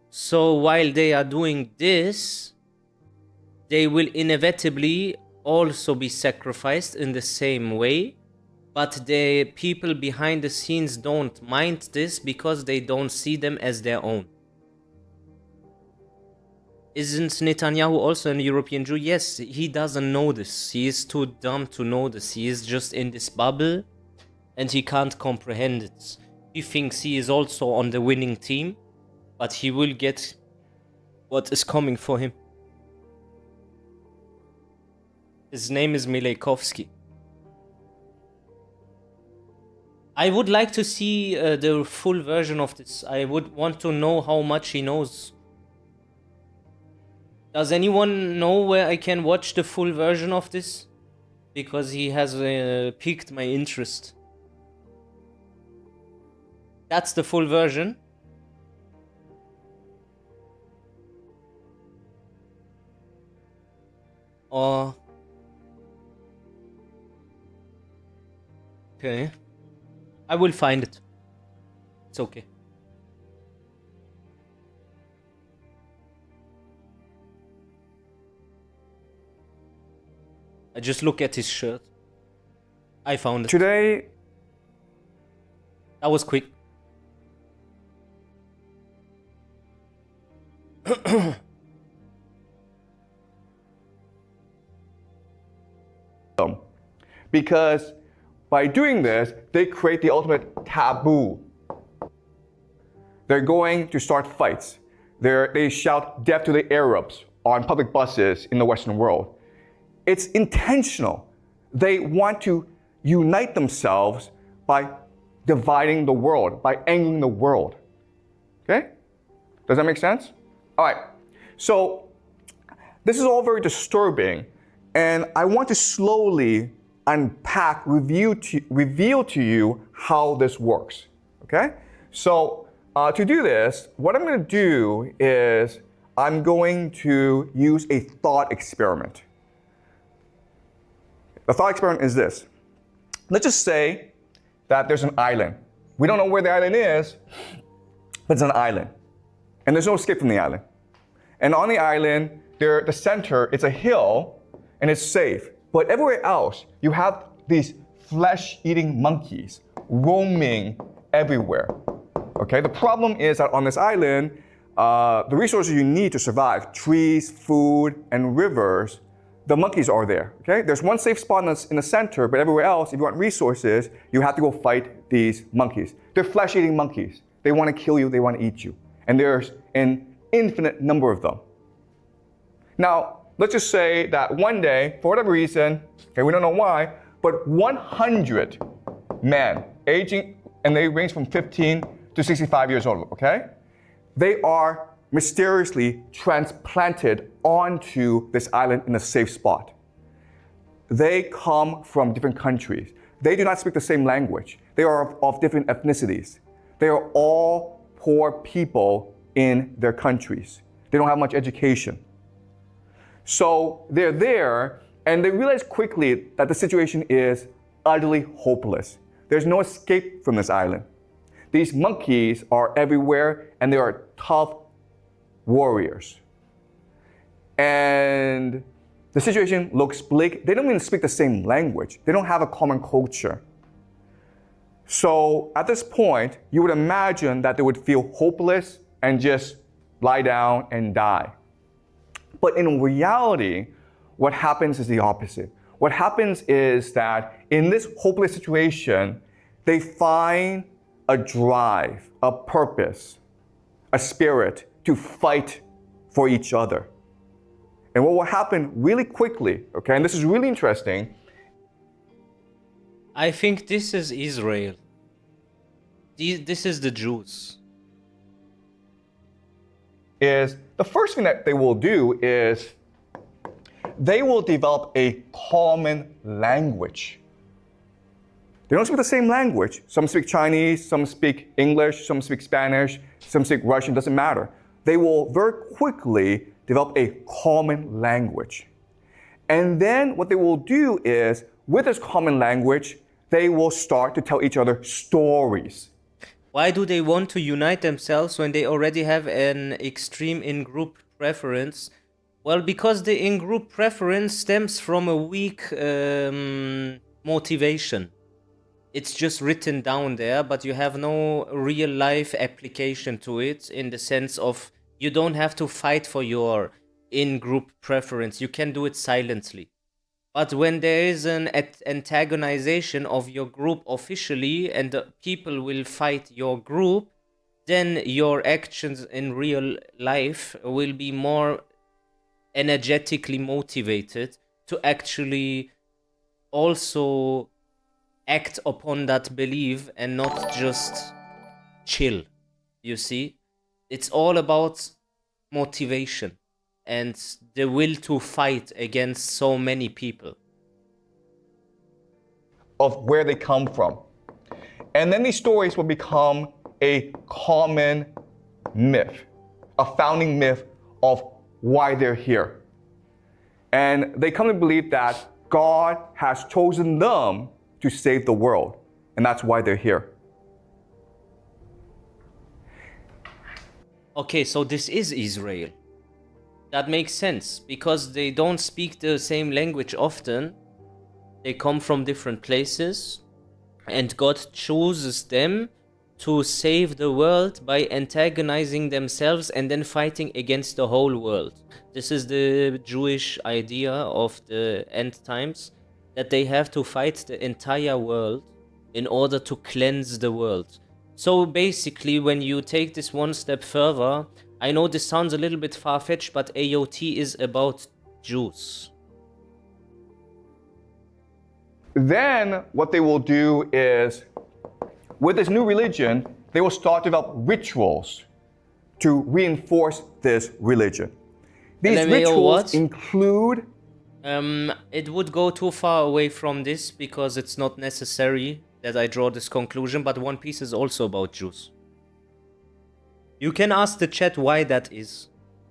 S1: So while they are doing this, they will inevitably also be sacrificed in the same way, but the people behind the scenes don't mind this because they don't see them as their own. Isn't Netanyahu also a European Jew? Yes, he doesn't know this. He is too dumb to know this. He is just in this bubble and he can't comprehend it. He thinks he is also on the winning team, but he will get what is coming for him. His name is Mileikovsky. I would like to see the full version of this. I would want to know how much he knows. Does anyone know where I can watch the full version of this? Because he has piqued my interest. That's the full version. Or... Okay. I will find it. It's okay. I just look at his shirt. I found it.
S14: Today,
S1: that was quick.
S14: because by doing this, they create the ultimate taboo. They're going to start fights. They shout death to the Arabs on public buses in the Western world. It's intentional. They want to unite themselves by dividing the world, by angering the world. Okay? Does that make sense? All right. So this is all very disturbing, and I want to slowly unpack, reveal to you how this works. Okay? So to do this, what I'm going to do is I'm going to use a thought experiment. The thought experiment is this. Let's just say that there's an island. We don't know where the island is, but it's an island. And there's no escape from the island. And on the island, the center, it's a hill, and it's safe. But everywhere else, you have these flesh-eating monkeys roaming everywhere. Okay? The problem is that on this island, the resources you need to survive, trees, food, and rivers, the monkeys are there. Okay? There's one safe spot in the center, but everywhere else, if you want resources, you have to go fight these monkeys. They're flesh-eating monkeys. They want to kill you, they want to eat you. And there's an infinite number of them. Now, let's just say that one day, for whatever reason, okay, we don't know why, but 100 men aging, and they range from 15 to 65 years old, okay? They are mysteriously transplanted onto this island in a safe spot. They come from different countries. They do not speak the same language. They are of different ethnicities. They are all poor people in their countries. They don't have much education. So they're there, and they realize quickly that the situation is utterly hopeless. There's no escape from this island. These monkeys are everywhere, and they are tough warriors. And the situation looks bleak. They don't even speak the same language. They don't have a common culture. So at this point, you would imagine that they would feel hopeless and just lie down and die. But in reality, what happens is the opposite. What happens is that in this hopeless situation, they find a drive, a purpose, a spirit to fight for each other. And what will happen really quickly, okay, and this is really interesting.
S1: I think this is Israel. This is the Jews.
S14: Is the first thing that they will do is they will develop a common language. They don't speak the same language. Some speak Chinese, some speak English, some speak Spanish, some speak Russian, doesn't matter. They will very quickly develop a common language. And then what they will do is, with this common language, they will start to tell each other stories.
S1: Why do they want to unite themselves when they already have an extreme in-group preference? Well, because the in-group preference stems from a weak motivation. It's just written down there, but you have no real-life application to it in the sense of you don't have to fight for your in-group preference. You can do it silently. But when there is an antagonization of your group officially and the people will fight your group, then your actions in real life will be more energetically motivated to actually also act upon that belief and not just chill. You see? It's all about motivation and the will to fight against so many people.
S14: Of where they come from. And then these stories will become a common myth, a founding myth of why they're here. And they come to believe that God has chosen them to save the world, and that's why they're here.
S1: Okay, so this is Israel. That makes sense, because they don't speak the same language often. They come from different places, and God chooses them to save the world by antagonizing themselves and then fighting against the whole world. This is the Jewish idea of the end times, that they have to fight the entire world in order to cleanse the world. So basically, when you take this one step further, I know this sounds a little bit far-fetched, but AOT is about Jews.
S14: Then what they will do is, with this new religion, they will start to develop rituals to reinforce this religion. These rituals include...
S1: It would go too far away from this because it's not necessary that I draw this conclusion, but One Piece is also about Jews. You can ask the chat why that is.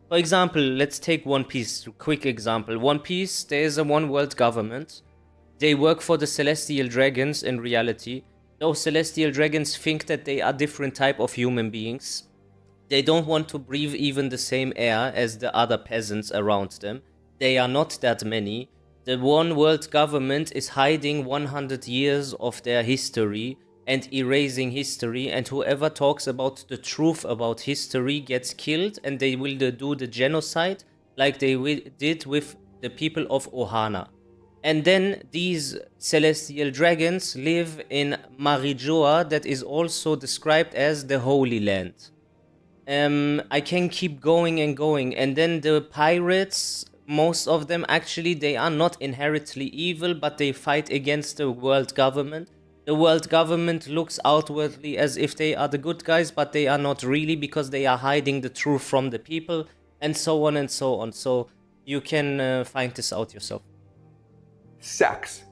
S1: For example, let's take One Piece, quick example. One Piece, there is a one world government. They work for the Celestial Dragons in reality. Those Celestial Dragons think that they are different type of human beings. They don't want to breathe even the same air as the other peasants around them. They are not that many. The one world government is hiding 100 years of their history and erasing history, and whoever talks about the truth about history gets killed, and they will do the genocide like they did with the people of Ohana. And then these celestial dragons live in Marijoa, that is also described as the Holy Land. I can keep going and going. And then the pirates, most of them actually, they are not inherently evil, but they fight against the world government. The world government looks outwardly as if they are the good guys, but they are not really, because they are hiding the truth from the people, and so on and so on. So you can find this out yourself.
S14: Sex.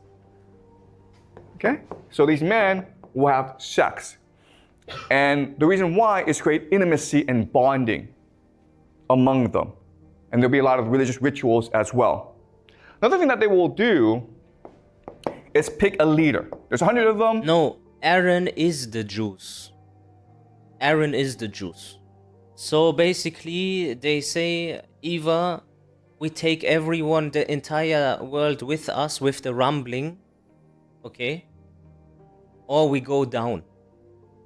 S14: Okay? So these men will have sex. And the reason why is create intimacy and bonding among them. And there'll be a lot of religious rituals as well. Another thing that they will do is pick a leader. There's 100 of them.
S1: No, Aaron is the Jews. Aaron is the Jews. So basically, they say either we take everyone, the entire world with us, with the rumbling, okay? Or we go down.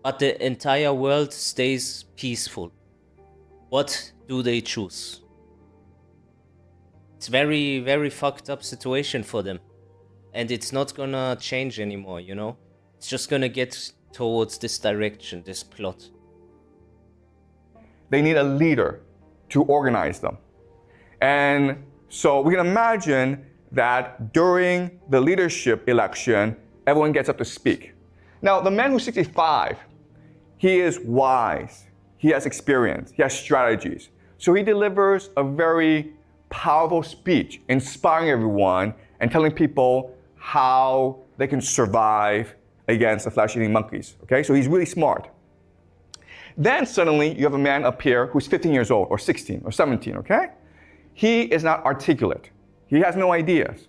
S1: But the entire world stays peaceful. What do they choose? It's very, very fucked up situation for them. And it's not gonna change anymore, you know? It's just gonna get towards this direction, this plot.
S14: They need a leader to organize them. And so we can imagine that during the leadership election, everyone gets up to speak. Now, the man who's 65, he is wise, he has experience, he has strategies. So he delivers a very powerful speech, inspiring everyone and telling people how they can survive against the flesh-eating monkeys, okay? So he's really smart. Then suddenly you have a man up here who's 15 years old, or 16, or 17, okay? He is not articulate. He has no ideas.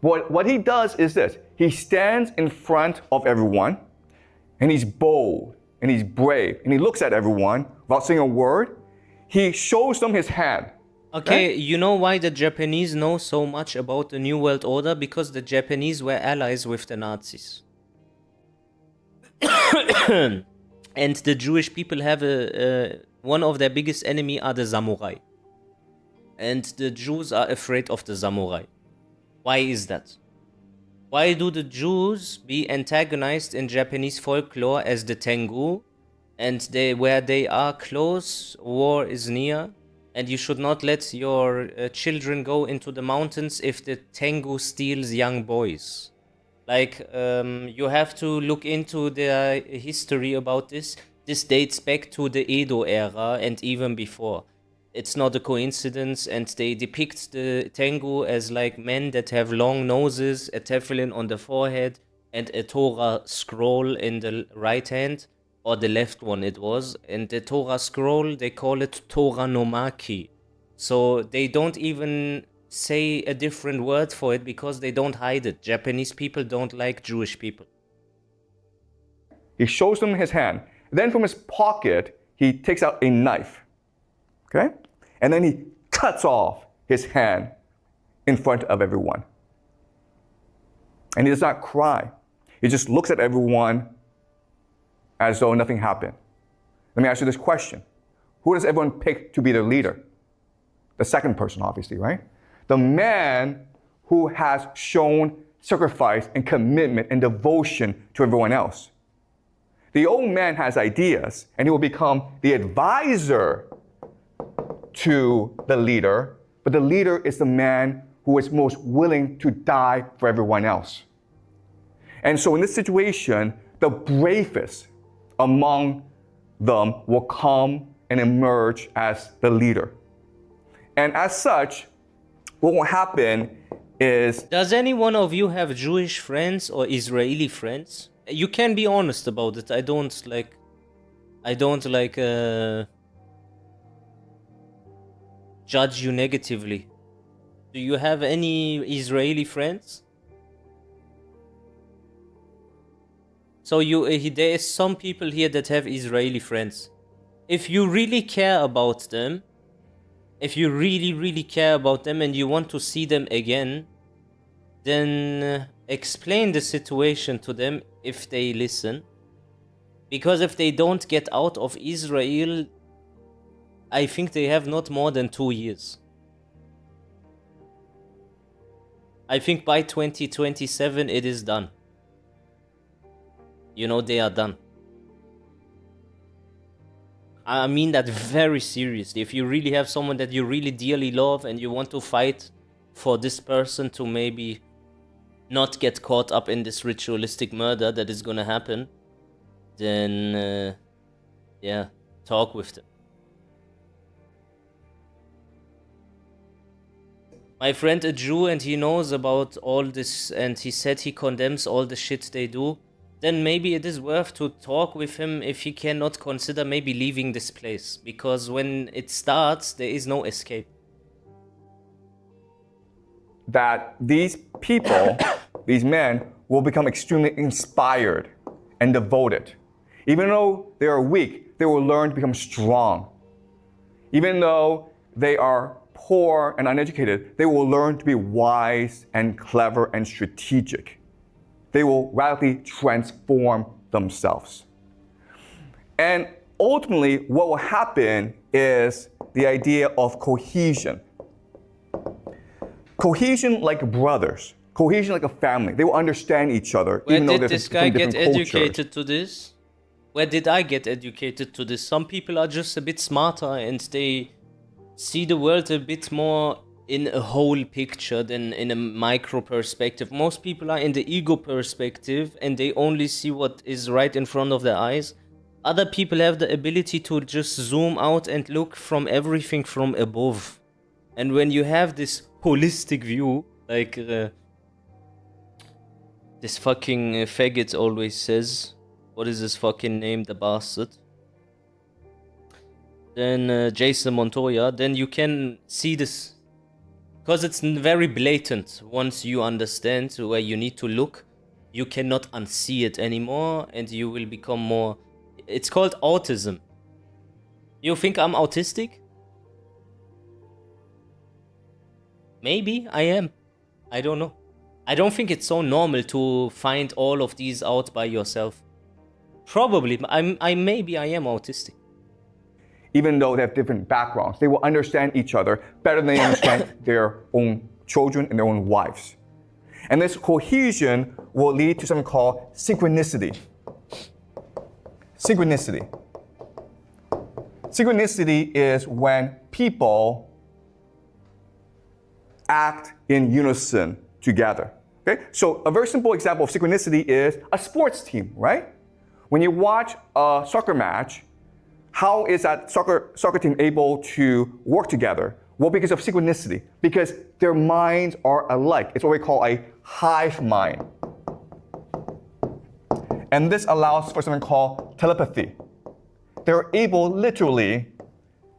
S14: What he does is this. He stands in front of everyone, and he's bold, and he's brave, and he looks at everyone without saying a word. He shows them his hand.
S1: Okay, you know why the Japanese know so much about the New World Order? Because the Japanese were allies with the Nazis. And the Jewish people have one of their biggest enemy are the samurai. And the Jews are afraid of the samurai. Why is that? Why do the Jews be antagonized in Japanese folklore as the Tengu? And where they are close, war is near. And you should not let your children go into the mountains if the Tengu steals young boys. Like, you have to look into the history about this. This dates back to the Edo era and even before. It's not a coincidence, and they depict the Tengu as like men that have long noses, a tefillin on the forehead, and a Torah scroll in the right hand, or the left one it was. And the Torah scroll, they call it Torah no Maki. So they don't even say a different word for it because they don't hide it. Japanese people don't like Jewish people.
S14: He shows them his hand. Then from his pocket, he takes out a knife. Okay? And then he cuts off his hand in front of everyone. And he does not cry. He just looks at everyone as though nothing happened. Let me ask you this question. Who does everyone pick to be their leader? The second person, obviously, right? The man who has shown sacrifice and commitment and devotion to everyone else. The old man has ideas, and he will become the advisor to the leader, but the leader is the man who is most willing to die for everyone else. And so in this situation, the bravest among them will come and emerge as the leader. And as such, what will happen is...
S1: Does any one of you have Jewish friends or Israeli friends? You can be honest about it. I don't like judge you negatively. Do you have any Israeli friends? So there is some people here that have Israeli friends. If you really care about them, if you really care about them and you want to see them again, then explain the situation to them if they listen. Because if they don't get out of Israel, I think they have not more than 2 years. I think by 2027 it is done. You know, they are done. I mean that very seriously. If you really have someone that you really dearly love and you want to fight for this person to maybe not get caught up in this ritualistic murder that is gonna happen, then yeah, talk with them. My friend a Jew, and he knows about all this, and he said he condemns all the shit they do. Then maybe it is worth to talk with him if he cannot consider maybe leaving this place. Because when it starts, there is no escape.
S14: That these people, these men, will become extremely inspired and devoted. Even though they are weak, they will learn to become strong. Even though they are poor and uneducated, they will learn to be wise and clever and strategic. They will radically transform themselves. And ultimately, what will happen is the idea of cohesion. Cohesion like brothers. Cohesion like a family. They will understand each other.
S1: Where
S14: even though
S1: did
S14: there's
S1: this guy
S14: different
S1: get educated to this? Where did I get educated to this? Some people are just a bit smarter and they see the world a bit more in a whole picture than in a micro perspective. Most people are in the ego perspective and they only see what is right in front of their eyes. Other people have the ability to just zoom out and look from everything from above. And when you have this holistic view, like this fucking faggot always says, what is his fucking name, the bastard? Then Jason Montoya, then you can see this. Because it's very blatant. Once you understand where you need to look, you cannot unsee it anymore and you will become more... It's called autism. You think I'm autistic? Maybe I am. I don't know. I don't think it's so normal to find all of these out by yourself. Probably. Maybe I am autistic.
S14: Even though they have different backgrounds, they will understand each other better than they understand their own children and their own wives. And this cohesion will lead to something called synchronicity. Synchronicity. Synchronicity is when people act in unison together. Okay? So a very simple example of synchronicity is a sports team, right? When you watch a soccer match, how is that soccer team able to work together? Well, because of synchronicity, because their minds are alike. It's what we call a hive mind. And this allows for something called telepathy. They're able literally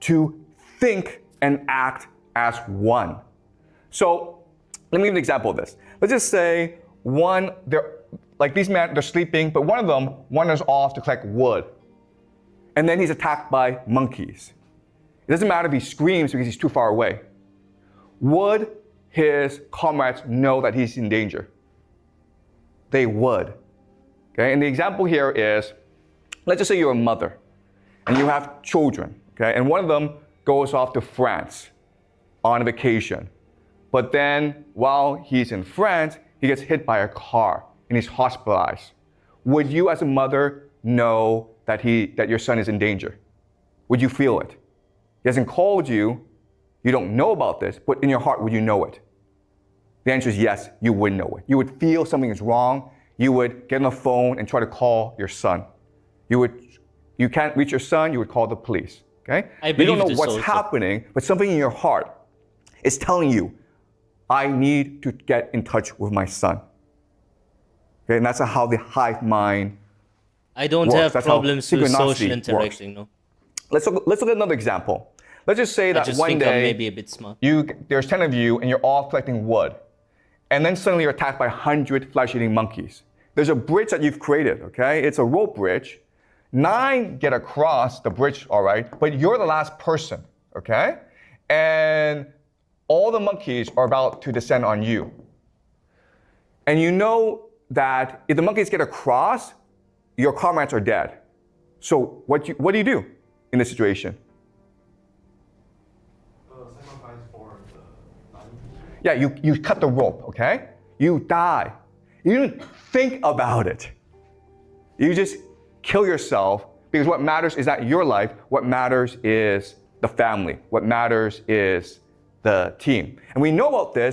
S14: to think and act as one. So let me give an example of this. Let's just say these men, they're sleeping, but one of them wanders off to collect wood. And then he's attacked by monkeys. It doesn't matter if he screams because he's too far away. Would his comrades know that he's in danger? They would. Okay? And the example here is, let's just say you're a mother and you have children, okay? And one of them goes off to France on vacation. But then while he's in France, he gets hit by a car and he's hospitalized. Would you as a mother know that your son is in danger? Would you feel it? He hasn't called you, you don't know about this, but in your heart, would you know it? The answer is yes, you would know it. You would feel something is wrong. You would get on the phone and try to call your son. You can't reach your son, you would call the police, okay? You don't know what's happening, but something in your heart is telling you, I need to get in touch with my son. Okay, and that's how the hive mind
S1: I don't
S14: works.
S1: have
S14: That's
S1: problems with social
S14: works.
S1: interacting, no.
S14: Let's look at another example. Let's just say that one day,
S1: I'm maybe a bit smart.
S14: There's 10 of you and you're all collecting wood. And then suddenly you're attacked by 100 flesh-eating monkeys. There's a bridge that you've created, okay? It's a rope bridge. 9 get across the bridge, all right? But you're the last person, okay? And all the monkeys are about to descend on you. And you know that if the monkeys get across, your comrades are dead. So what do you do in this situation? Yeah, you cut the rope, okay? You die. You didn't think about it. You just kill yourself because what matters is not your life. What matters is the family. What matters is the team. And we know about this